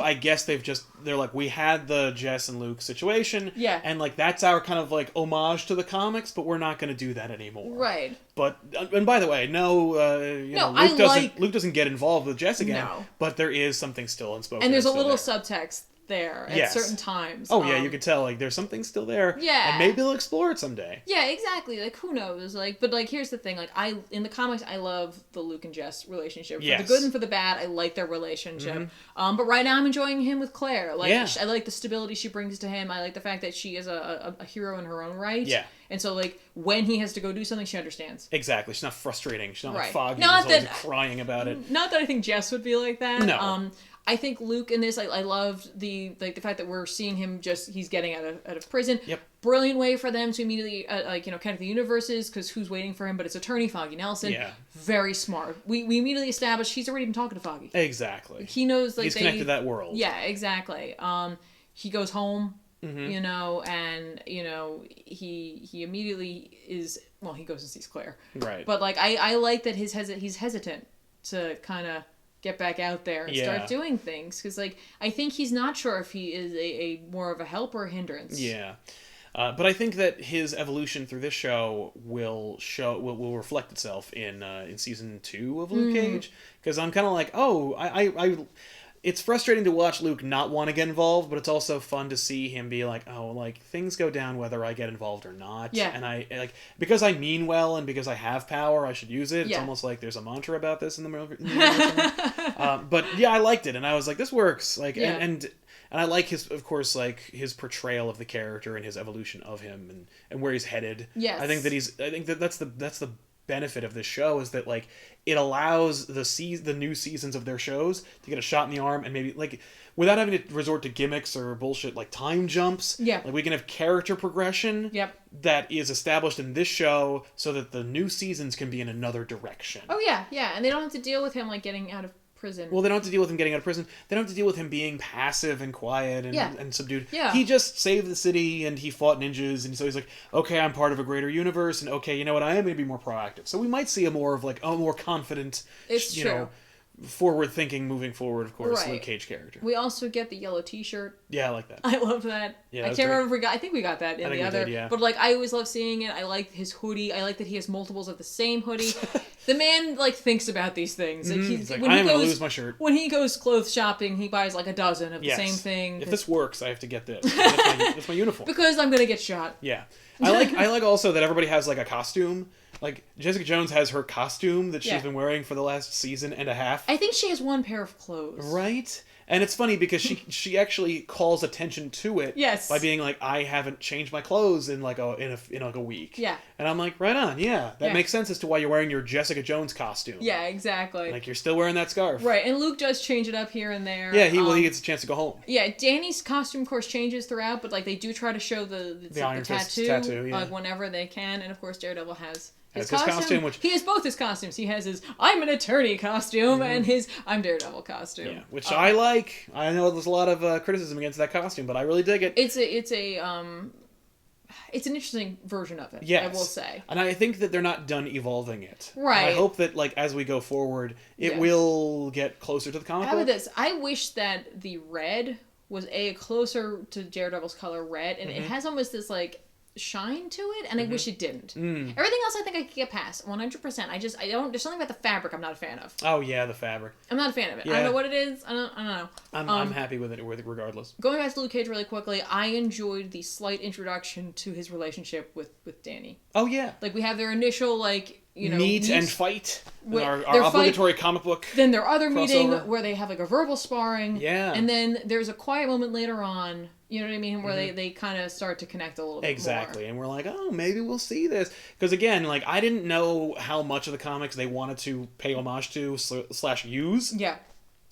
Speaker 1: I guess they're like, we had the Jess and Luke situation,
Speaker 2: Yeah.
Speaker 1: and like that's our kind of like homage to the comics, but we're not going to do that anymore.
Speaker 2: Right.
Speaker 1: But and by the way, Luke doesn't get involved with Jess again.
Speaker 2: No.
Speaker 1: But there is something still unspoken.
Speaker 2: And there's a
Speaker 1: still
Speaker 2: little
Speaker 1: there.
Speaker 2: subtext there at
Speaker 1: Yes.
Speaker 2: certain times.
Speaker 1: Oh yeah, you can tell like there's something still there.
Speaker 2: Yeah.
Speaker 1: And maybe they'll explore it someday.
Speaker 2: Yeah, exactly. Like, who knows? Like, but like, here's the thing. Like, in the comics, I love the Luke and Jess relationship. For
Speaker 1: Yes.
Speaker 2: the good and for the bad, I like their relationship. But right now, I'm enjoying him with Claire. Like,
Speaker 1: Yeah.
Speaker 2: I like the stability she brings to him. I like the fact that she is a hero in her own right.
Speaker 1: Yeah.
Speaker 2: And so, like, when he has to go do something, she understands.
Speaker 1: Exactly. She's not frustrating. She's not like
Speaker 2: Right.
Speaker 1: foggy.
Speaker 2: Not
Speaker 1: She's always
Speaker 2: that-
Speaker 1: crying about it.
Speaker 2: Not that I think Jess would be like that.
Speaker 1: No.
Speaker 2: I think Luke in this, I loved the fact that we're seeing him he's getting out of prison.
Speaker 1: Yep.
Speaker 2: Brilliant way for them to immediately connect the universes, because who's waiting for him? But it's attorney Foggy Nelson.
Speaker 1: Yeah.
Speaker 2: Very smart. We immediately established he's already been talking to Foggy.
Speaker 1: Exactly.
Speaker 2: He knows
Speaker 1: He's connected to that world.
Speaker 2: Yeah, exactly. He goes home.
Speaker 1: Mm-hmm.
Speaker 2: And he immediately is, well, he goes and sees Claire.
Speaker 1: Right.
Speaker 2: But like I like that he's hesitant to kind of get back out there and start doing things, because like I think he's not sure if he is a more of a help or a hindrance.
Speaker 1: Yeah. But I think that his evolution through this show will reflect itself in season 2 of Luke Cage, because I'm kind of like, I it's frustrating to watch Luke not want to get involved, but it's also fun to see him be like, oh, like things go down whether I get involved or not.
Speaker 2: Yeah.
Speaker 1: And I like, because I mean well and because I have power, I should use it. It's
Speaker 2: Yeah.
Speaker 1: almost like there's a mantra about this in the movie. But yeah, I liked it, and I was like, this works. Like,
Speaker 2: Yeah.
Speaker 1: and I like his portrayal of the character and his evolution of him and where he's headed.
Speaker 2: Yes.
Speaker 1: I think that that's the benefit of this show, is that like it allows the new seasons of their shows to get a shot in the arm, and maybe like without having to resort to gimmicks or bullshit like time jumps.
Speaker 2: Yeah.
Speaker 1: Like we can have character progression.
Speaker 2: Yep.
Speaker 1: That is established in this show, so that the new seasons can be in another direction.
Speaker 2: Oh yeah, yeah, and they don't have to deal with him like getting out of prison.
Speaker 1: Well, they don't have to deal with him getting out of prison. They don't have to deal with him being passive and quiet and,
Speaker 2: Yeah.
Speaker 1: and subdued.
Speaker 2: Yeah.
Speaker 1: He just saved the city, and he fought ninjas, and so he's like, okay, I'm part of a greater universe, and okay, you know what, I am going to be more proactive. So we might see a more confident,
Speaker 2: It's true.
Speaker 1: forward-thinking, moving forward, of course,
Speaker 2: Right.
Speaker 1: Luke Cage character.
Speaker 2: We also get the yellow T-shirt.
Speaker 1: Yeah, I like that.
Speaker 2: I love that.
Speaker 1: Yeah,
Speaker 2: I
Speaker 1: that was
Speaker 2: can't
Speaker 1: great.
Speaker 2: remember if I think we got that in
Speaker 1: I think
Speaker 2: the
Speaker 1: we
Speaker 2: other.
Speaker 1: did, yeah.
Speaker 2: But like I always love seeing it. I like his hoodie. I like that he has multiples of the same hoodie. The man like thinks about these things. Like,
Speaker 1: He's like, I'm going to lose my shirt.
Speaker 2: When he goes clothes shopping, he buys like a dozen of the
Speaker 1: Yes.
Speaker 2: same thing.
Speaker 1: If this works, I have to get this. That's my uniform.
Speaker 2: Because I'm gonna get shot.
Speaker 1: Yeah. I like also that everybody has like a costume. Like Jessica Jones has her costume that she's
Speaker 2: Yeah.
Speaker 1: been wearing for the last season and a half.
Speaker 2: I think she has one pair of clothes.
Speaker 1: Right? And it's funny because she actually calls attention to it.
Speaker 2: Yes.
Speaker 1: By being like, I haven't changed my clothes in like a week.
Speaker 2: Yeah.
Speaker 1: And I'm like, right on, yeah. That
Speaker 2: Yeah.
Speaker 1: makes sense as to why you're wearing your Jessica Jones costume.
Speaker 2: Yeah, exactly.
Speaker 1: Like you're still wearing that scarf.
Speaker 2: Right, and Luke does change it up here and there.
Speaker 1: Yeah, he gets a chance to go home.
Speaker 2: Yeah, Danny's costume, of course, changes throughout, but like they do try to show the
Speaker 1: Iron Fist
Speaker 2: tattoo,
Speaker 1: tattoo, yeah.
Speaker 2: whenever they can, and of course Daredevil has his
Speaker 1: His costume, which
Speaker 2: he has both his costumes. He has his I'm an attorney costume and his I'm Daredevil costume.
Speaker 1: yeah, which I like. I know there's a lot of criticism against that costume, but I really dig it.
Speaker 2: It's an interesting version of it.
Speaker 1: Yes.
Speaker 2: I will say.
Speaker 1: And I think that they're not done evolving it.
Speaker 2: Right.
Speaker 1: And I hope that like as we go forward, it
Speaker 2: Yeah.
Speaker 1: will get closer to the comic
Speaker 2: How
Speaker 1: book.
Speaker 2: about this? I wish that the red was closer to Daredevil's color red, and it has almost this like shine to it, and I wish it didn't. Everything else I think I could get past 100%. I don't. There's something about the fabric I'm not a fan of.
Speaker 1: Oh yeah, the fabric.
Speaker 2: I'm not a fan of it. I
Speaker 1: Yeah.
Speaker 2: don't know what it is. I don't know.
Speaker 1: I'm happy with it regardless.
Speaker 2: Going back to Luke Cage really quickly, I enjoyed the slight introduction to his relationship with Danny.
Speaker 1: Oh yeah.
Speaker 2: Like we have their initial
Speaker 1: meet and fight.
Speaker 2: Wait,
Speaker 1: our
Speaker 2: their
Speaker 1: obligatory comic book.
Speaker 2: Then their other meeting
Speaker 1: crossover.
Speaker 2: where they have like a verbal sparring.
Speaker 1: Yeah.
Speaker 2: And then there's a quiet moment later on. You know what I mean? Where they kind of start to connect a little bit
Speaker 1: Exactly.
Speaker 2: more.
Speaker 1: And we're like, oh, maybe we'll see this. Because again, like I didn't know how much of the comics they wanted to pay homage to / use.
Speaker 2: Yeah.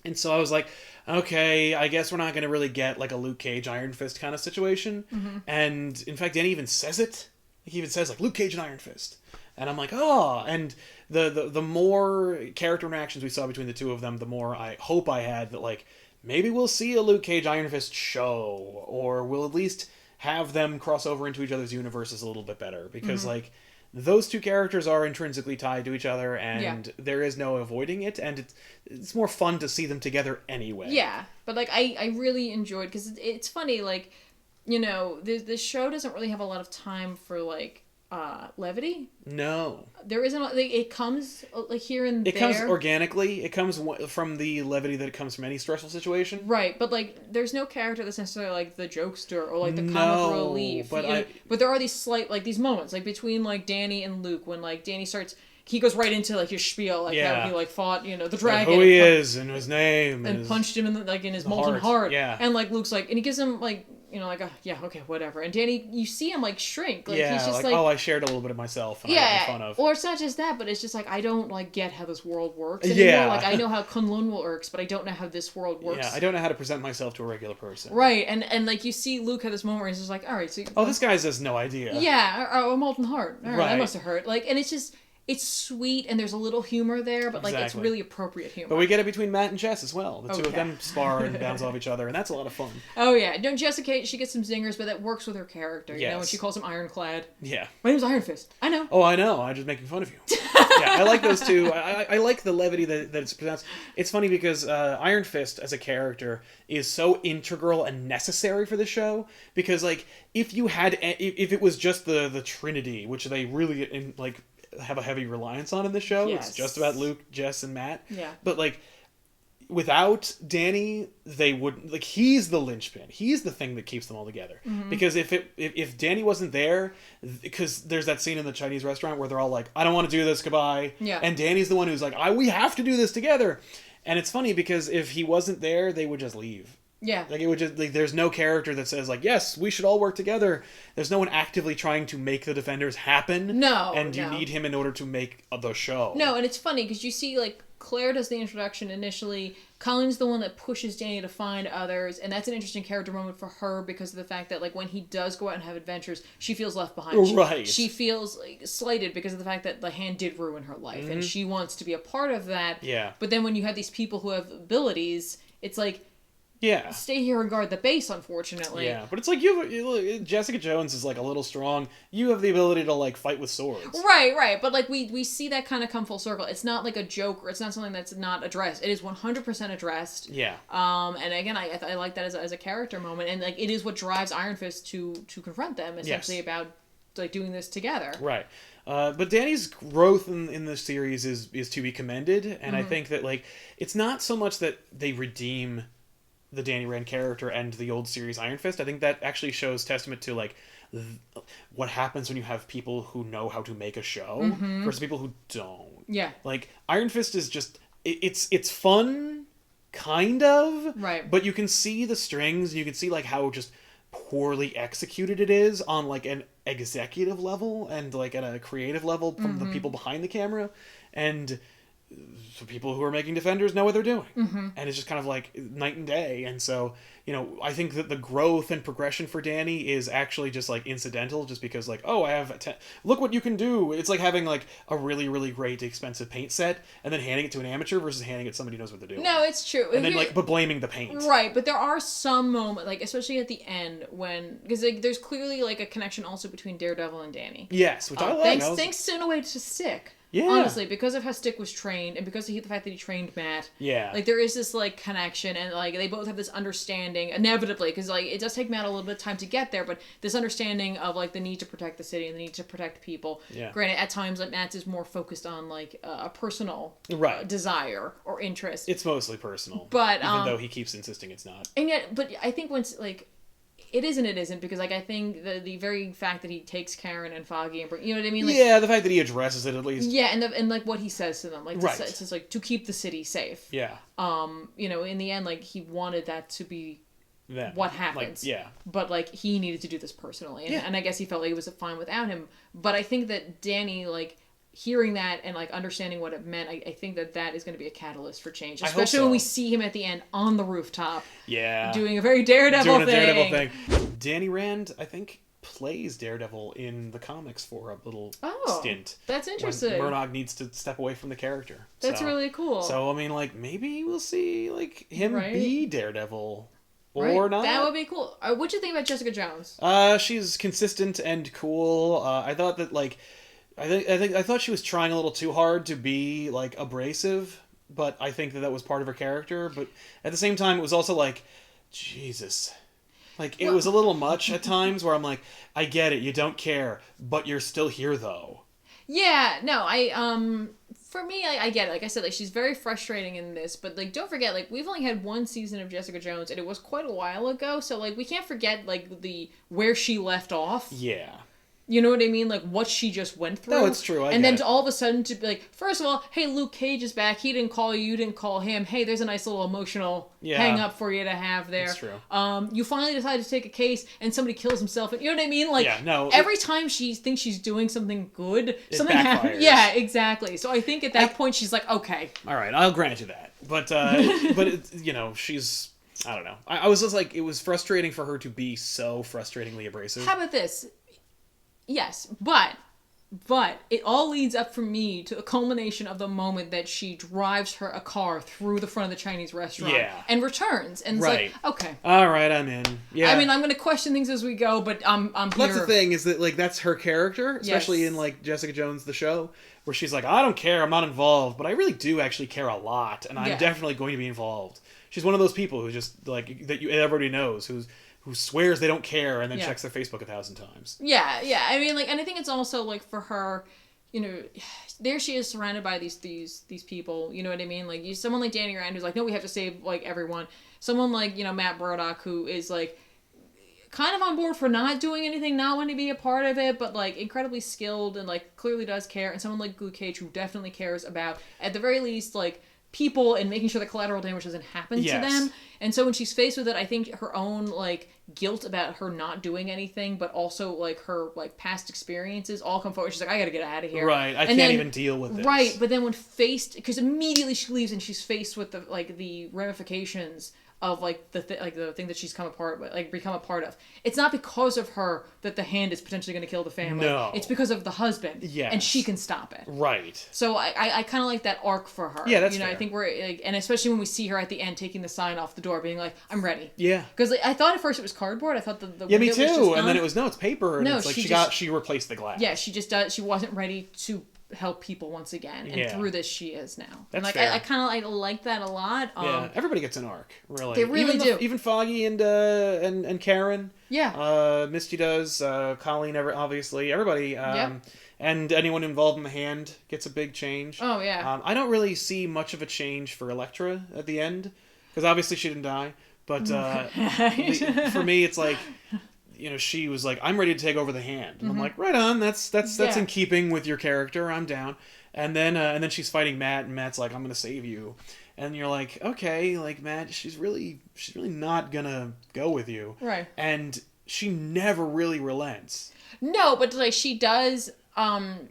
Speaker 1: And so I was like, okay, I guess we're not going to really get like a Luke Cage Iron Fist kind of situation. And in fact, Danny even says it. He even says like Luke Cage and Iron Fist. And I'm like, oh, and the more character interactions we saw between the two of them, the more I hope I had that, like, maybe we'll see a Luke Cage Iron Fist show, or we'll at least have them cross over into each other's universes a little bit better, because like those two characters are intrinsically tied to each other, and there is no avoiding it, and it's more fun to see them together anyway.
Speaker 2: Yeah, but like I really enjoyed, because it's funny, like, you know, this show doesn't really have a lot of time for like levity.
Speaker 1: No,
Speaker 2: there isn't. Like, it comes like here and there.
Speaker 1: It comes organically. It comes from the levity that it comes from any stressful situation.
Speaker 2: Right, but like, there's no character that's necessarily like the jokester or like the comic relief. But but there are these slight, like, these moments, like between like Danny and Luke, when like Danny starts. He goes right into like his spiel, like how he like fought, you know, the dragon,
Speaker 1: who he is and his name,
Speaker 2: and punched him in in his molten heart.
Speaker 1: Yeah,
Speaker 2: and like Luke's like, and he gives him like, you know, like, yeah, okay, whatever. And Danny, you see him like shrink, like he's just like,
Speaker 1: oh, I shared a little bit of myself, and I made fun of.
Speaker 2: Or it's not just that, but it's just like, I don't like get how this world works anymore. Yeah, like I know how Kunlun works, but I don't know how this world works.
Speaker 1: Yeah, I don't know how to present myself to a regular person.
Speaker 2: Right, and like you see Luke have this moment where he's just like, all right, so
Speaker 1: this guy has no idea.
Speaker 2: Yeah, a molten heart. All right, that must have hurt. Like, and it's just. It's sweet, and there's a little humor there, but like it's really appropriate humor.
Speaker 1: But we get it between Matt and Jess as well. The two of them spar and bounce off each other, and that's a lot of fun.
Speaker 2: Oh yeah, no, Jessica, she gets some zingers, but that works with her character. You know, when she calls him Ironclad.
Speaker 1: Yeah.
Speaker 2: My name's Iron Fist. I know.
Speaker 1: Oh, I know. I'm just making fun of you. Yeah, I like those two. I like the levity that it's pronounced. It's funny because Iron Fist as a character is so integral and necessary for the show, because like if it was just the Trinity, which they really have a heavy reliance on in the show. Yes. It's just about Luke, Jess, and Matt.
Speaker 2: Yeah.
Speaker 1: But like without Danny, they would he's the linchpin. He's the thing that keeps them all together. Mm-hmm. Because if Danny wasn't there, because there's that scene in the Chinese restaurant where they're all like, I don't want to do this, goodbye.
Speaker 2: Yeah.
Speaker 1: And Danny's the one who's like, we have to do this together. And it's funny because if he wasn't there, they would just leave.
Speaker 2: Yeah.
Speaker 1: Like, it would just, like, there's no character that says, like, yes, we should all work together. There's no one actively trying to make the Defenders happen.
Speaker 2: No.
Speaker 1: And you need him in order to make the show.
Speaker 2: No, and it's funny because you see, like, Claire does the introduction initially. Colin's the one that pushes Danny to find others, and that's an interesting character moment for her because of the fact that, like, when he does go out and have adventures, she feels left behind.
Speaker 1: Right.
Speaker 2: She feels, like, slighted because of the fact that the hand did ruin her life, and she wants to be a part of that.
Speaker 1: Yeah.
Speaker 2: But then when you have these people who have abilities, it's like,
Speaker 1: yeah,
Speaker 2: stay here and guard the base, unfortunately.
Speaker 1: Yeah, but it's like Jessica Jones is like a little strong. You have the ability to like fight with swords.
Speaker 2: Right. But like we see that kind of come full circle. It's not like a joke, or it's not something that's not addressed. It is 100% addressed.
Speaker 1: Yeah.
Speaker 2: And again, I like that as a character moment, and like it is what drives Iron Fist to confront them, essentially, about like doing this together. Right.
Speaker 1: But Danny's growth in this series is to be commended, and I think that like it's not so much that they redeem the Danny Rand character and the old series Iron Fist. I think that actually shows testament to like what happens when you have people who know how to make a show versus people who don't.
Speaker 2: Yeah.
Speaker 1: Like Iron Fist is just it's fun, kind of.
Speaker 2: Right.
Speaker 1: But you can see the strings, and you can see like how just poorly executed it is on like an executive level and like at a creative level from the people behind the camera, and so people who are making Defenders know what they're doing. And it's just kind of like night and day. And so, you know, I think that the growth and progression for Danny is actually just like incidental, just because like, oh, I have look what you can do. It's like having like a really, really great expensive paint set and then handing it to an amateur versus handing it to somebody who knows what they're doing.
Speaker 2: No, it's true.
Speaker 1: And then like, but blaming the paint.
Speaker 2: Right, but there are some moments, like especially at the end, when, because like, there's clearly like a connection also between Daredevil and Danny.
Speaker 1: Yes, which I like.
Speaker 2: Thanks to, in a way, to Stick.
Speaker 1: Yeah.
Speaker 2: Honestly, because of how Stick was trained, and because of the fact that he trained Matt.
Speaker 1: Yeah.
Speaker 2: Like, there is this, like, connection, and, like, they both have this understanding, inevitably, because, like, it does take Matt a little bit of time to get there, but this understanding of, like, the need to protect the city and the need to protect people.
Speaker 1: Yeah.
Speaker 2: Granted, at times, like, Matt's is more focused on, like, a personal desire or interest.
Speaker 1: It's mostly personal.
Speaker 2: But,
Speaker 1: even though he keeps insisting it's not.
Speaker 2: And yet, but I think once, like, it isn't, because, like, I think the very fact that he takes Karen and Foggy and, you know what I mean? Like,
Speaker 1: yeah, the fact that he addresses it, at least.
Speaker 2: Yeah, and like, what he says to them. Like, it's just, like, to keep the city safe.
Speaker 1: Yeah.
Speaker 2: You know, in the end, like, he wanted that to be
Speaker 1: them.
Speaker 2: What happens.
Speaker 1: Like, yeah.
Speaker 2: But, like, he needed to do this personally. And I guess he felt like it was fine without him. But I think that Danny, like, hearing that and like understanding what it meant, I think that is going to be a catalyst for change, especially when we see him at the end on the rooftop, doing a very Daredevil thing.
Speaker 1: Danny Rand, I think, plays Daredevil in the comics for a little stint.
Speaker 2: That's interesting.
Speaker 1: When Murdock needs to step away from the character.
Speaker 2: That's really cool.
Speaker 1: So, I mean, like, maybe we'll see, like, him be Daredevil. Or not.
Speaker 2: That would be cool. What'd you think about Jessica Jones?
Speaker 1: She's consistent and cool. I thought that, like, I thought she was trying a little too hard to be, like, abrasive, but I think that was part of her character. But at the same time, it was also like, Jesus. Like, it was a little much at times where I'm like, I get it, you don't care, but you're still here, though.
Speaker 2: Yeah, no, for me, I get it. Like I said, like, she's very frustrating in this, but, like, don't forget, like, we've only had one season of Jessica Jones, and it was quite a while ago, so, like, we can't forget, like, where she left off.
Speaker 1: Yeah.
Speaker 2: You know what I mean? Like, what she just went through.
Speaker 1: No, it's true.
Speaker 2: And then all of a sudden to be like, first of all, hey, Luke Cage is back. He didn't call you. You didn't call him. Hey, there's a nice little emotional hang up for you to have there.
Speaker 1: That's true.
Speaker 2: You finally decided to take a case and somebody kills himself. And you know what I mean? Like, every time she thinks she's doing something good, something happens. Yeah, exactly. So I think at that point she's like, okay.
Speaker 1: All right, I'll grant you that. But, you know, she's... I don't know. I was just like, it was frustrating for her to be so frustratingly abrasive.
Speaker 2: How about this? Yes, but it all leads up for me to a culmination of the moment that she drives a car through the front of the Chinese restaurant and returns. And it's like, okay.
Speaker 1: All right, I'm in. Yeah.
Speaker 2: I mean, I'm going to question things as we go, but I'm here.
Speaker 1: That's the thing, is that, like, that's her character, especially in, like, Jessica Jones, the show, where she's like, I don't care, I'm not involved, but I really do actually care a lot, and I'm definitely going to be involved. She's one of those people who just, like, that everybody knows, who swears they don't care and then checks their Facebook 1,000 times.
Speaker 2: Yeah. I mean, like, and I think it's also, like, for her, you know, there she is surrounded by these people, you know what I mean? Like, someone like Danny Rand who's like, no, we have to save, like, everyone. Someone like, you know, Matt Murdock, who is, like, kind of on board for not doing anything, not wanting to be a part of it, but, like, incredibly skilled and, like, clearly does care. And someone like Luke Cage, who definitely cares about, at the very least, like, people and making sure that collateral damage doesn't happen to them. And so when she's faced with it, I think her own, like, guilt about her not doing anything, but also, like, her, like, past experiences all come forward. She's like, I gotta get out of here.
Speaker 1: Right, I can't even deal with this.
Speaker 2: Right, but then when faced, because immediately she leaves and she's faced with the ramifications of, like, the thing that she's become a part of. It's not because of her that the hand is potentially going to kill the family.
Speaker 1: No.
Speaker 2: It's because of the husband.
Speaker 1: Yes.
Speaker 2: And she can stop it.
Speaker 1: Right.
Speaker 2: So I kind of like that arc for her.
Speaker 1: Yeah, that's
Speaker 2: fair. I think we're, like, and especially when we see her at the end taking the sign off the door, being like, I'm ready.
Speaker 1: Yeah.
Speaker 2: Because, like, I thought at first it was cardboard. I thought the
Speaker 1: me too.
Speaker 2: was just
Speaker 1: and then it was, no, it's paper. And
Speaker 2: no,
Speaker 1: it's like she replaced the glass.
Speaker 2: Yeah, she wasn't ready to help people once again, and through this she is now.
Speaker 1: That's
Speaker 2: and, like,
Speaker 1: fair.
Speaker 2: I kind of like that a lot.
Speaker 1: Everybody gets an arc, really.
Speaker 2: They really do.
Speaker 1: Even Foggy and Karen.
Speaker 2: Yeah.
Speaker 1: Misty does. Colleen, obviously, everybody. And anyone involved in the hand gets a big change.
Speaker 2: Oh yeah.
Speaker 1: I don't really see much of a change for Elektra at the end, because obviously she didn't die. But for me, it's like, you know, she was like, I'm ready to take over the hand. And I'm like, right on, that's in keeping with your character, I'm down. And then she's fighting Matt, and Matt's like, I'm gonna save you. And you're like, okay, like, Matt, she's really not gonna go with you.
Speaker 2: Right.
Speaker 1: And she never really relents.
Speaker 2: No, but, like, she does,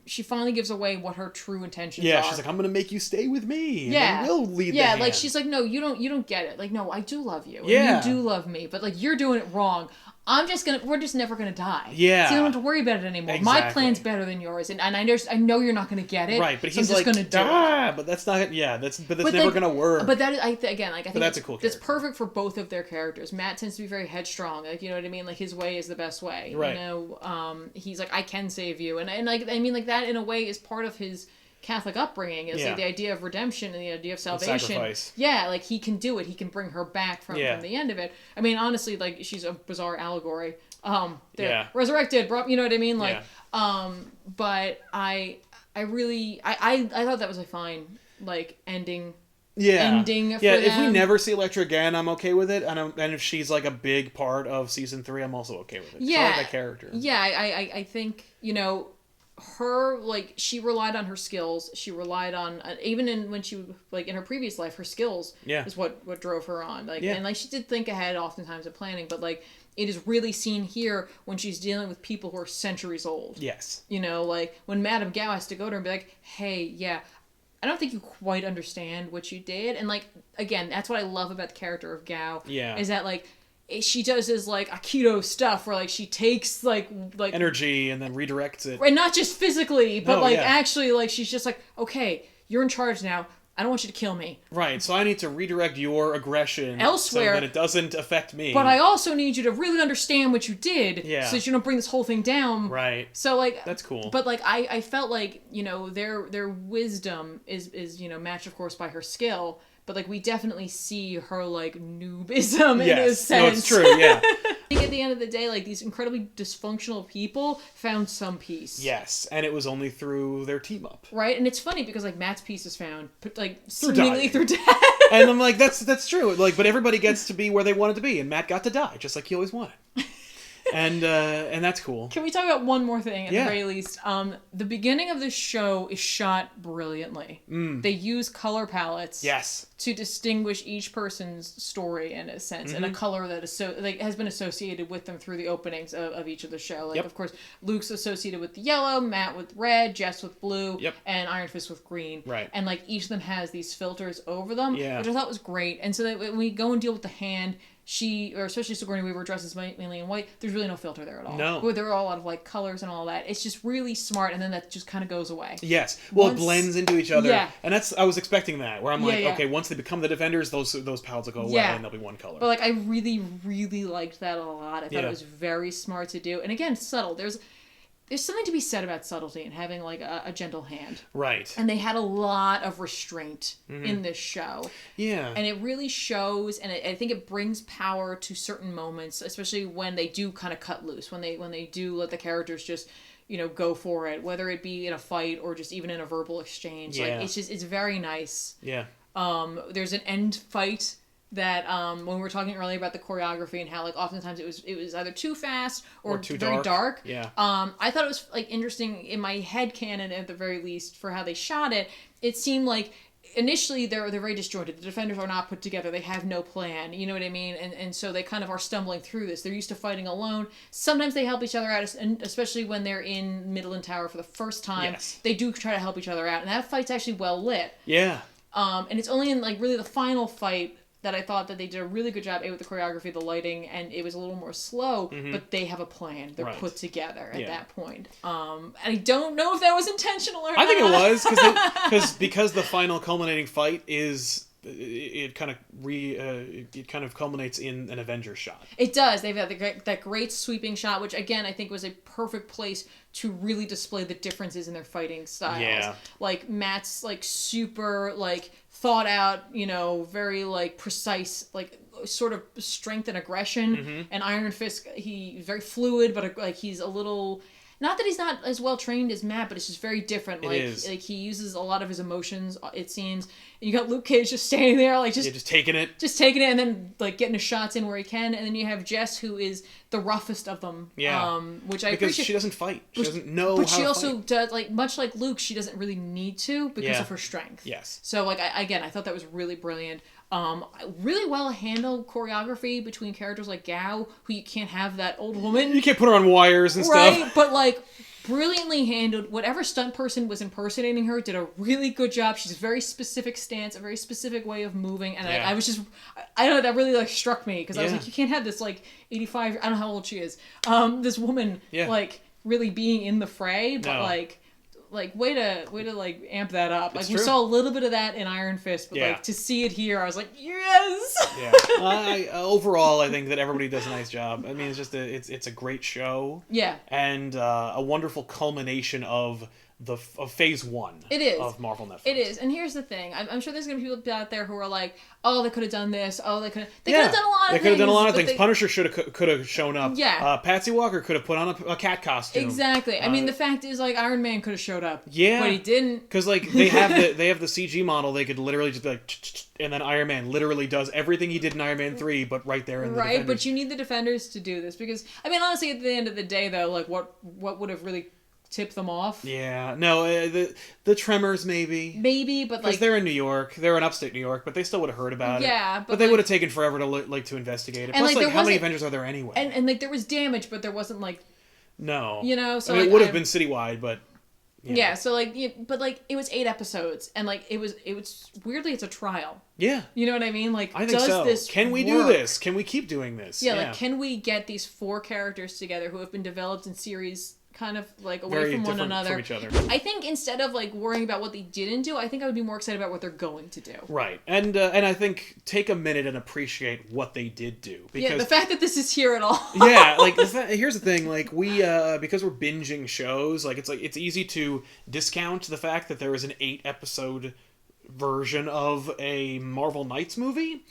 Speaker 2: she finally gives away what her true intentions are.
Speaker 1: Yeah, she's like, I'm gonna make you stay with me. And we'll lead the hand.
Speaker 2: Like, she's like, no, you don't get it. Like, no, I do love you.
Speaker 1: Yeah.
Speaker 2: And you do love me, but, like, you're doing it wrong. We're just never gonna die.
Speaker 1: Yeah.
Speaker 2: So you don't have to worry about it anymore.
Speaker 1: Exactly.
Speaker 2: My plan's better than yours, and I know you're not gonna get it.
Speaker 1: Right, but
Speaker 2: so
Speaker 1: he's
Speaker 2: I'm just
Speaker 1: like,
Speaker 2: gonna do it.
Speaker 1: But that's not, that's never gonna work.
Speaker 2: But that is, I think
Speaker 1: that's a cool character.
Speaker 2: That's perfect for both of their characters. Matt tends to be very headstrong, like, you know what I mean? Like, his way is the best way.
Speaker 1: Right.
Speaker 2: You know, he's like, I can save you. And like, I mean, like, that in a way is part of his Catholic upbringing, is like the idea of redemption and the idea of salvation.
Speaker 1: Sacrifice.
Speaker 2: Yeah, like, he can do it. He can bring her back from the end of it. I mean, honestly, like, she's a bizarre allegory. They're resurrected, you know what I mean? Like, but I really, I thought that was a fine, like, ending. Ending for them.
Speaker 1: If we never see Elektra again, I'm okay with it. And if she's, like, a big part of season 3, I'm also okay with it.
Speaker 2: Yeah.
Speaker 1: I like that character.
Speaker 2: Yeah, I think, you know, her, like, she relied on her skills. She relied on, even when she, like, in her previous life, her skills is what drove her on. Like, and, like, she did think ahead oftentimes of planning, but, like, it is really seen here when she's dealing with people who are centuries old.
Speaker 1: Yes.
Speaker 2: You know, like, when Madame Gao has to go to her and be like, hey, I don't think you quite understand what you did. And, like, again, that's what I love about the character of Gao.
Speaker 1: Yeah.
Speaker 2: Is that, like, she does this like Aikido stuff where like she takes like
Speaker 1: energy and then redirects it.
Speaker 2: Right, not just physically, but
Speaker 1: No, yeah.
Speaker 2: actually like she's just like, okay, you're in charge now. I don't want you to kill me.
Speaker 1: Right, so I need to redirect your aggression
Speaker 2: elsewhere,
Speaker 1: so that it doesn't affect me.
Speaker 2: But I also need you to really understand what you did,
Speaker 1: yeah.
Speaker 2: so that you don't bring this whole thing down.
Speaker 1: Right.
Speaker 2: So like
Speaker 1: that's cool.
Speaker 2: But like I felt like, you know, their wisdom is you know matched of course by her skill. But, like, we definitely see her, like, noobism in a sense.
Speaker 1: No, it's true, yeah.
Speaker 2: I think at the end of the day, like, these incredibly dysfunctional people found some peace.
Speaker 1: Yes, and it was only through their team-up.
Speaker 2: Right? And it's funny because, like, Matt's peace is found, like,
Speaker 1: seemingly
Speaker 2: through death.
Speaker 1: And I'm like, that's true. Like, but everybody gets to be where they wanted to be, and Matt got to die, just like he always wanted. And that's cool.
Speaker 2: Can we talk about one more thing at the very least? The beginning of this show is shot brilliantly. They use color palettes to distinguish each person's story in a sense, and a color that is has been associated with them through the openings of each of the show. Like of course, Luke's associated with the yellow, Matt with red, Jess with blue, and Iron Fist with green.
Speaker 1: Right.
Speaker 2: And like each of them has these filters over them, which I thought was great. And so that when we go and deal with the hand, especially Sigourney Weaver dresses mainly in white, there's really no filter there at all.
Speaker 1: No.
Speaker 2: There are a lot of like colors and all that. It's just really smart, and then that just kind of goes away.
Speaker 1: Yes. Well, it blends into each other.
Speaker 2: Yeah.
Speaker 1: And I was expecting that, where I'm okay, once they become the Defenders, those palettes will go away and they'll be one color.
Speaker 2: But like I really, really liked that a lot. I thought it was very smart to do. And again, subtle. There's something to be said about subtlety and having like a gentle hand.
Speaker 1: Right.
Speaker 2: And they had a lot of restraint in this show.
Speaker 1: Yeah.
Speaker 2: And it really shows, and I think it brings power to certain moments, especially when they do kind of cut loose, when they do let the characters just, you know, go for it, whether it be in a fight or just even in a verbal exchange.
Speaker 1: Yeah.
Speaker 2: Like it's very nice.
Speaker 1: Yeah.
Speaker 2: There's an end fight that when we were talking earlier about the choreography and how like oftentimes it was either too fast or
Speaker 1: too
Speaker 2: very dark.
Speaker 1: Yeah.
Speaker 2: I thought it was like interesting in my head canon at the very least for how they shot it. It seemed like initially they're very disjointed. The Defenders are not put together. They have no plan. You know what I mean? And so they kind of are stumbling through this. They're used to fighting alone. Sometimes they help each other out, and especially when they're in Midland Tower for the first time.
Speaker 1: Yes.
Speaker 2: They do try to help each other out, and that fight's actually well lit.
Speaker 1: Yeah.
Speaker 2: And it's only in like really the final fight that I thought that they did a really good job with the choreography, the lighting, and it was a little more slow, but they have a plan. They're put together at that point. And I don't know if that was intentional or not.
Speaker 1: I think it was, because the final culminating fight is... It kind of culminates in an Avengers shot.
Speaker 2: It does. They've had that great sweeping shot, which again I think was a perfect place to really display the differences in their fighting styles.
Speaker 1: Yeah.
Speaker 2: Like Matt's like super like thought out, you know, very like precise, like sort of strength and aggression. And Iron Fist, he's very fluid, but like he's a little. Not that he's not as well trained as Matt, but it's just very different. Like he uses a lot of his emotions, it seems. And you got Luke Cage just standing there, like
Speaker 1: just taking it,
Speaker 2: and then like getting his shots in where he can. And then you have Jess, who is the roughest of them.
Speaker 1: Yeah,
Speaker 2: which I
Speaker 1: because
Speaker 2: appreciate.
Speaker 1: she doesn't fight. She doesn't know.
Speaker 2: But
Speaker 1: how
Speaker 2: she
Speaker 1: to
Speaker 2: also
Speaker 1: fight.
Speaker 2: does, like much like Luke, she doesn't really need to because of her strength.
Speaker 1: Yes.
Speaker 2: So like I thought that was really brilliant. Really well handled choreography between characters like Gao, who you can't have that old woman.
Speaker 1: You can't put her on wires and stuff.
Speaker 2: Right, but like brilliantly handled. Whatever stunt person was impersonating her did a really good job. She's a very specific stance, a very specific way of moving, and I was just, I don't know, that really like struck me because I was like, you can't have this like 85. I don't know how old she is. This woman like really being in the fray, but like way to like amp that up. Like we saw a little bit of that in Iron Fist, but like to see it here, I was like, yes.
Speaker 1: Overall, I think that everybody does a nice job. I mean, it's just it's a great show.
Speaker 2: Yeah.
Speaker 1: And a wonderful culmination of phase one.
Speaker 2: It is
Speaker 1: of Marvel Netflix.
Speaker 2: It is, and here's the thing: I'm sure there's gonna be people out there who are like, "Oh, they could have done this. Oh, they could have done a lot of things.
Speaker 1: They could have done a lot of things. Punisher could have shown up.
Speaker 2: Yeah.
Speaker 1: Patsy Walker could have put on a cat costume.
Speaker 2: Exactly. I mean, the fact is, like, Iron Man could have showed up.
Speaker 1: Yeah.
Speaker 2: But he didn't.
Speaker 1: Because like they have the CG model. They could literally just be like, and then Iron Man literally does everything he did in Iron Man 3, but right there in the Defenders.
Speaker 2: But you need the Defenders to do this because I mean, honestly, at the end of the day, though, like, what would have really tip them off?
Speaker 1: Yeah, no, the Tremors maybe,
Speaker 2: but like
Speaker 1: because they're in New York, they're in upstate New York, but they still would have heard about it.
Speaker 2: Yeah,
Speaker 1: but they would have taken forever to investigate it. Plus, like how many Avengers are there anyway?
Speaker 2: And like there was damage, but there wasn't like
Speaker 1: no,
Speaker 2: you know. So
Speaker 1: I mean, it would have been citywide, but
Speaker 2: Yeah, so like, but like it was 8 episodes, and like it was weirdly it's a trial.
Speaker 1: Yeah,
Speaker 2: you know what I mean? Like,
Speaker 1: I think so.
Speaker 2: This
Speaker 1: can we
Speaker 2: work?
Speaker 1: do this? Can we keep doing this?
Speaker 2: Yeah, like can we get these 4 characters together who have been developed in series kind of like away
Speaker 1: Very
Speaker 2: from one
Speaker 1: different
Speaker 2: another?
Speaker 1: from each other.
Speaker 2: I think instead of like worrying about what they didn't do, I think I would be more excited about what they're going to do.
Speaker 1: Right, and I think take a minute and appreciate what they did do. Because,
Speaker 2: the fact that this is here at all.
Speaker 1: Yeah, like here's the thing, like we because we're binging shows, like it's easy to discount the fact that there is an 8-episode version of a Marvel Knights movie,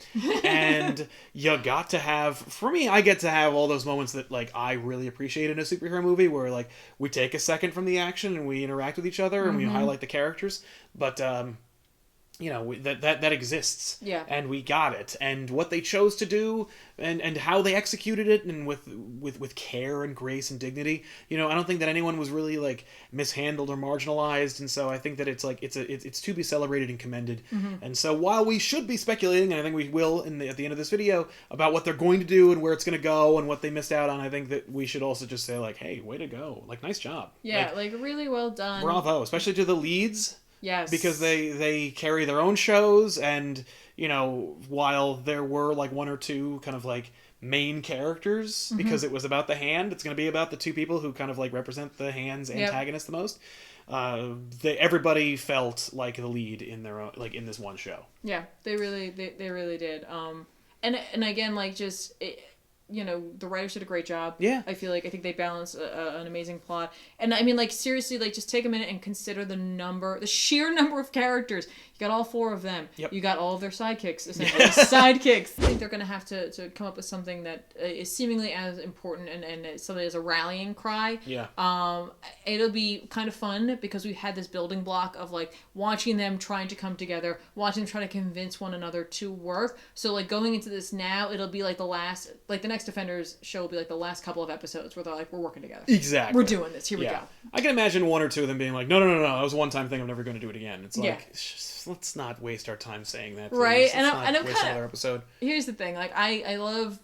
Speaker 1: and you got to have, for me, I get to have all those moments that like I really appreciate in a superhero movie, where like we take a second from the action and we interact with each other and we highlight the characters, but that exists.
Speaker 2: Yeah.
Speaker 1: And we got it. And what they chose to do and how they executed it, and with care and grace and dignity, I don't think that anyone was really like mishandled or marginalized. And so I think that it's like it's to be celebrated and commended. And so while we should be speculating, and I think we will at the end of this video, about what they're going to do and where it's going to go and what they missed out on, I think that we should also just say like, hey, way to go. Like, nice job.
Speaker 2: Yeah, like really well done.
Speaker 1: Bravo, especially to the leads.
Speaker 2: Yes.
Speaker 1: Because they carry their own shows, and, while there were like 1 or 2 kind of like main characters, because it was about the Hand, it's going to be about the 2 people who kind of like represent the Hand's antagonist the most. Everybody felt like the lead in their own, like in this one show.
Speaker 2: Yeah, they really did. And again, like just the writers did a great job.
Speaker 1: Yeah.
Speaker 2: I think they balanced an amazing plot. And I mean, like, seriously, like, just take a minute and consider the sheer number of characters. You got all 4 of them.
Speaker 1: Yep.
Speaker 2: You got all of their sidekicks, essentially. Sidekicks. I think they're going to have to come up with something that is seemingly as important and something as a rallying cry.
Speaker 1: Yeah.
Speaker 2: It'll be kind of fun because we had this building block of, like, watching them trying to come together, watching them try to convince one another to work. So, like, going into this now, it'll be like the next Defenders show will be like the last couple of episodes where they're like, we're working together.
Speaker 1: Exactly.
Speaker 2: We're doing this. Here we go.
Speaker 1: I can imagine 1 or 2 of them being like, no, that was a one-time thing. I'm never going to do it again. It's like, let's not waste our time saying that. Please.
Speaker 2: Right.
Speaker 1: Let's not waste another episode.
Speaker 2: Here's the thing. Like, I love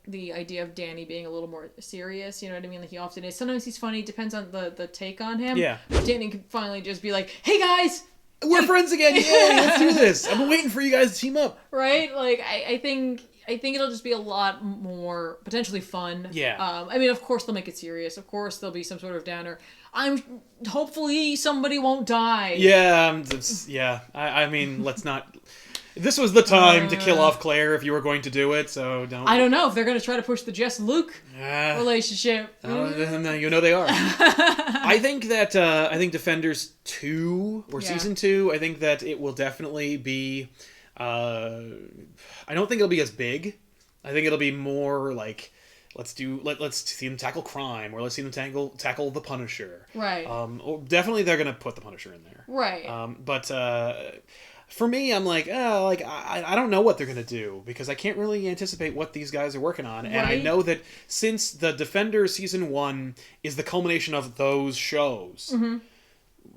Speaker 2: the idea of Danny being a little more serious. You know what I mean? Like, he often is. Sometimes he's funny. Depends on the take on him.
Speaker 1: Yeah.
Speaker 2: Danny can finally just be like, hey, guys!
Speaker 1: We're friends again! Yay! Let's do this! I've been waiting for you guys to team up.
Speaker 2: Right? Like, I think it'll just be a lot more potentially fun.
Speaker 1: Yeah.
Speaker 2: I mean, of course they'll make it serious. Of course there'll be some sort of downer. Hopefully somebody won't die.
Speaker 1: Yeah. I mean, let's not. This was the time to kill off Claire if you were going to do it. So don't.
Speaker 2: I don't know if they're going to try to push the Jess Luke relationship.
Speaker 1: You know they are. I think Defenders 2 or Season 2. I think that it will definitely be. I don't think it'll be as big. I think it'll be more like let's see them tackle crime, or let's see them tackle the Punisher.
Speaker 2: Right.
Speaker 1: Or definitely they're gonna put the Punisher in there.
Speaker 2: Right.
Speaker 1: But for me, I'm like, I don't know what they're gonna do, because I can't really anticipate what these guys are working on, and I know that since the Defenders Season 1 is the culmination of those shows.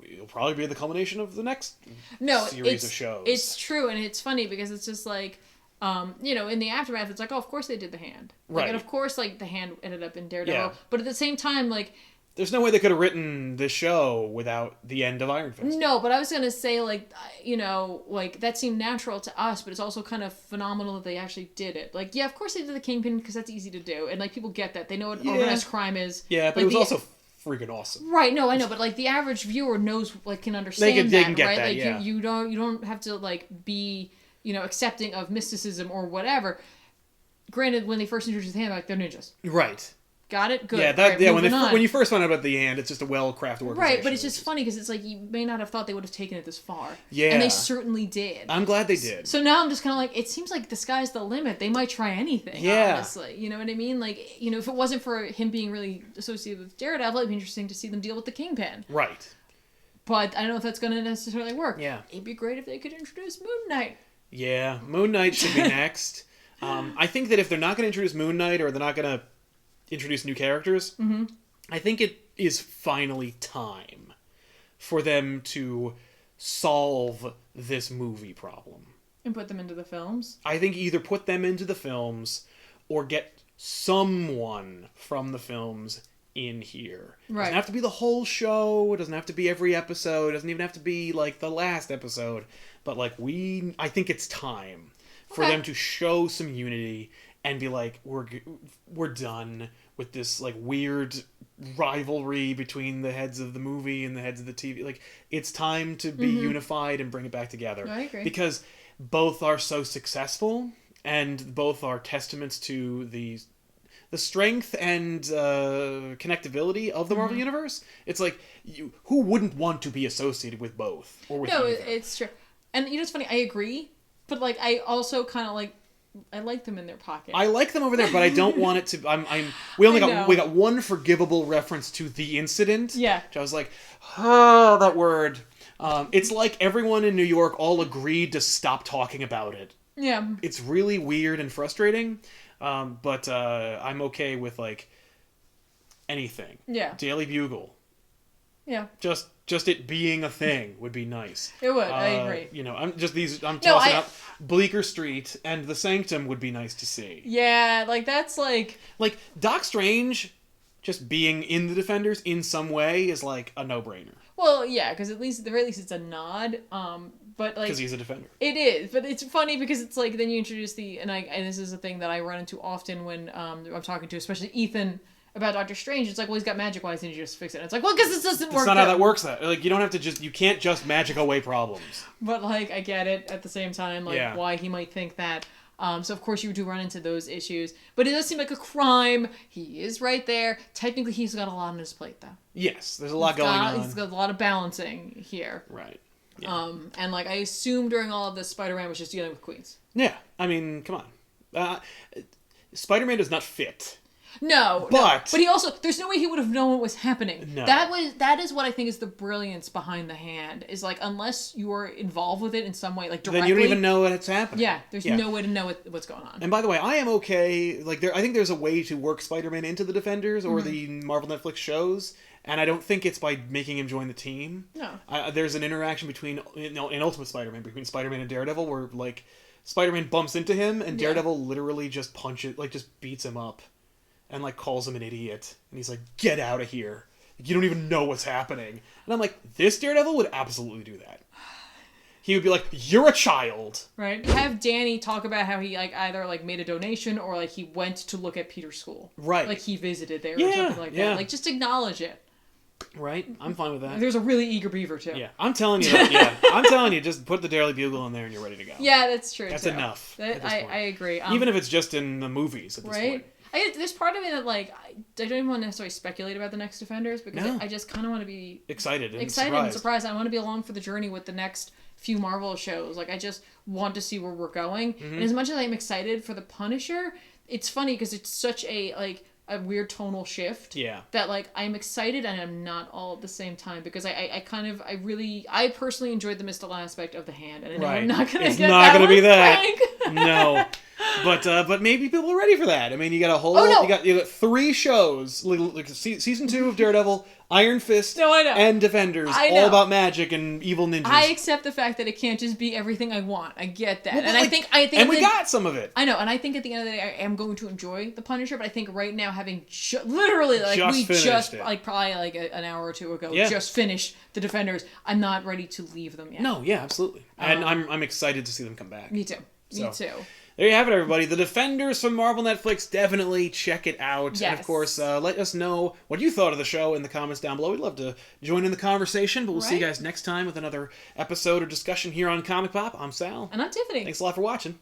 Speaker 1: It'll probably be the culmination of the next series of shows.
Speaker 2: It's true, and it's funny because it's just like, in the aftermath, it's like, oh, of course they did the Hand. Like,
Speaker 1: right.
Speaker 2: And of course, like, the Hand ended up in Daredevil.
Speaker 1: Yeah.
Speaker 2: But at the same time, like...
Speaker 1: There's no way they could have written this show without the end of Iron Fist.
Speaker 2: No, but I was going to say, like, like, that seemed natural to us, but it's also kind of phenomenal that they actually did it. Like, yeah, of course they did the Kingpin, because that's easy to do. And, like, people get that. They know what organized crime is.
Speaker 1: Yeah, but
Speaker 2: like,
Speaker 1: it was also freaking awesome.
Speaker 2: Right, no, I know, but like the average viewer knows, like, can understand
Speaker 1: they can get
Speaker 2: right?
Speaker 1: that,
Speaker 2: like
Speaker 1: yeah.
Speaker 2: you don't have to like be, accepting of mysticism or whatever. Granted, when they first introduced the Hand, like, they're ninjas.
Speaker 1: Right.
Speaker 2: Got it? Good.
Speaker 1: Yeah, when you first found out about the Hand, it's just a well-crafted organization.
Speaker 2: Right, but it's just funny because it's like you may not have thought they would have taken it this far.
Speaker 1: Yeah.
Speaker 2: And they certainly did.
Speaker 1: I'm glad they did.
Speaker 2: So now I'm just kind of like, it seems like the sky's the limit. They might try anything, honestly. You know what I mean? Like, if it wasn't for him being really associated with Daredevil, it'd be interesting to see them deal with the Kingpin.
Speaker 1: Right.
Speaker 2: But I don't know if that's going to necessarily work.
Speaker 1: Yeah.
Speaker 2: It'd be great if they could introduce Moon Knight.
Speaker 1: Yeah, Moon Knight should be next. I think that if they're not going to introduce Moon Knight, or they're not going to introduce new characters, I think it is finally time for them to solve this movie problem.
Speaker 2: And put them into the films?
Speaker 1: I think either put them into the films or get someone from the films in here. It
Speaker 2: Right.
Speaker 1: doesn't have to be the whole show. It doesn't have to be every episode. It doesn't even have to be like the last episode. But like I think it's time for them to show some unity and be like, we're done with this like weird rivalry between the heads of the movie and the heads of the TV. Like, it's time to be unified and bring it back together.
Speaker 2: I agree.
Speaker 1: Because both are so successful and both are testaments to the strength and connectability of the Marvel Universe. It's like, who wouldn't want to be associated with both? Or with either?
Speaker 2: It's true. And you know, it's funny, I agree, but like, I also kind of like, I like them in their pocket.
Speaker 1: I like them over there, but I don't want it to. We got one forgivable reference to the incident.
Speaker 2: Yeah.
Speaker 1: Which I was like, oh, that word. It's like everyone in New York all agreed to stop talking about it.
Speaker 2: Yeah.
Speaker 1: It's really weird and frustrating, but I'm okay with like anything.
Speaker 2: Yeah.
Speaker 1: Daily Bugle.
Speaker 2: Yeah.
Speaker 1: Just it being a thing would be nice.
Speaker 2: It would. I agree.
Speaker 1: You know, I'm tossing out Bleecker Street and The Sanctum would be nice to see.
Speaker 2: Yeah, like that's like
Speaker 1: Doc Strange just being in the Defenders in some way is like a no-brainer.
Speaker 2: Well, yeah, because at the very least it's a nod. But like,
Speaker 1: because he's a Defender.
Speaker 2: It is, but it's funny because it's like then you introduce and this is a thing that I run into often when I'm talking to especially Ethan about Doctor Strange. It's like, well, he's got magic. Why doesn't he just fix it? And it's like, well, because this doesn't work.
Speaker 1: That's not how that works. Like, you don't have to you can't just magic away problems.
Speaker 2: But like, I get it at the same time, like why he might think that. So of course you do run into those issues, but it does seem like a crime. He is right there. Technically, he's got a lot on his plate, though.
Speaker 1: Yes, there's a lot going on.
Speaker 2: He's got a lot of balancing here.
Speaker 1: Right. Yeah.
Speaker 2: And like I assume during all of this, Spider-Man was just dealing with Queens.
Speaker 1: Yeah, I mean, come on. Spider-Man does not fit.
Speaker 2: No, but he also, there's no way he would have known what was happening.
Speaker 1: No.
Speaker 2: That is what I think is the brilliance behind the hand, is like, unless you are involved with it in some way, like directly.
Speaker 1: Then you don't even know that it's happening.
Speaker 2: Yeah, there's no way to know what's going on.
Speaker 1: And by the way, I am okay, like, I think there's a way to work Spider-Man into the Defenders or the Marvel Netflix shows, and I don't think it's by making him join the team.
Speaker 2: No.
Speaker 1: There's an interaction between, in Ultimate Spider-Man, between Spider-Man and Daredevil, where, like, Spider-Man bumps into him, and Daredevil literally just just beats him up. And, like, calls him an idiot. And he's like, get out of here. You don't even know what's happening. And I'm like, this Daredevil would absolutely do that. He would be like, you're a child.
Speaker 2: Right. Have Danny talk about how he, like, either, like, made a donation or, like, he went to look at Peter's school.
Speaker 1: Right.
Speaker 2: Like, he visited there or something like that. Like, just acknowledge it.
Speaker 1: Right? I'm fine with that.
Speaker 2: There's a really eager beaver, too.
Speaker 1: Yeah. I'm telling you that, I'm telling you, just put the Daily Bugle in there and you're ready to go.
Speaker 2: Yeah, that's true,
Speaker 1: That's
Speaker 2: too.
Speaker 1: enough.
Speaker 2: I agree.
Speaker 1: Even if it's just in the movies at this point.
Speaker 2: There's part of me that, like, I don't even want to necessarily speculate about the next Defenders because I just kind of want to be
Speaker 1: excited and
Speaker 2: surprised. I want to be along for the journey with the next few Marvel shows. Like, I just want to see where we're going. Mm-hmm. And as much as I'm excited for the Punisher, it's funny because it's such a weird tonal shift.
Speaker 1: Yeah.
Speaker 2: That, like, I'm excited and I'm not all at the same time because I personally enjoyed the mystical aspect of the hand. And I know I'm not going to get that. It's not going to be that.
Speaker 1: No. But maybe people are ready for that. I mean, you got a whole you got 3 shows, like season 2 of Daredevil, Iron Fist, and Defenders, all about magic and evil ninjas.
Speaker 2: I accept the fact that it can't just be everything I want. I get that.
Speaker 1: Well,
Speaker 2: and
Speaker 1: like,
Speaker 2: I think
Speaker 1: we got some of it.
Speaker 2: I know, and I think at the end of the day I am going to enjoy the Punisher, but I think right now having literally like probably like an hour or two ago just finished the Defenders, I'm not ready to leave them yet.
Speaker 1: No, yeah, absolutely. And I'm excited to see them come back.
Speaker 2: Me too. Me too.
Speaker 1: There you have it, everybody. The Defenders from Marvel Netflix. Definitely check it out.
Speaker 2: Yes.
Speaker 1: And, of course, let us know what you thought of the show in the comments down below. We'd love to join in the conversation, but we'll see you guys next time with another episode or discussion here on Comic Pop. I'm Sal.
Speaker 2: And I'm Tiffany.
Speaker 1: Thanks a lot for watching.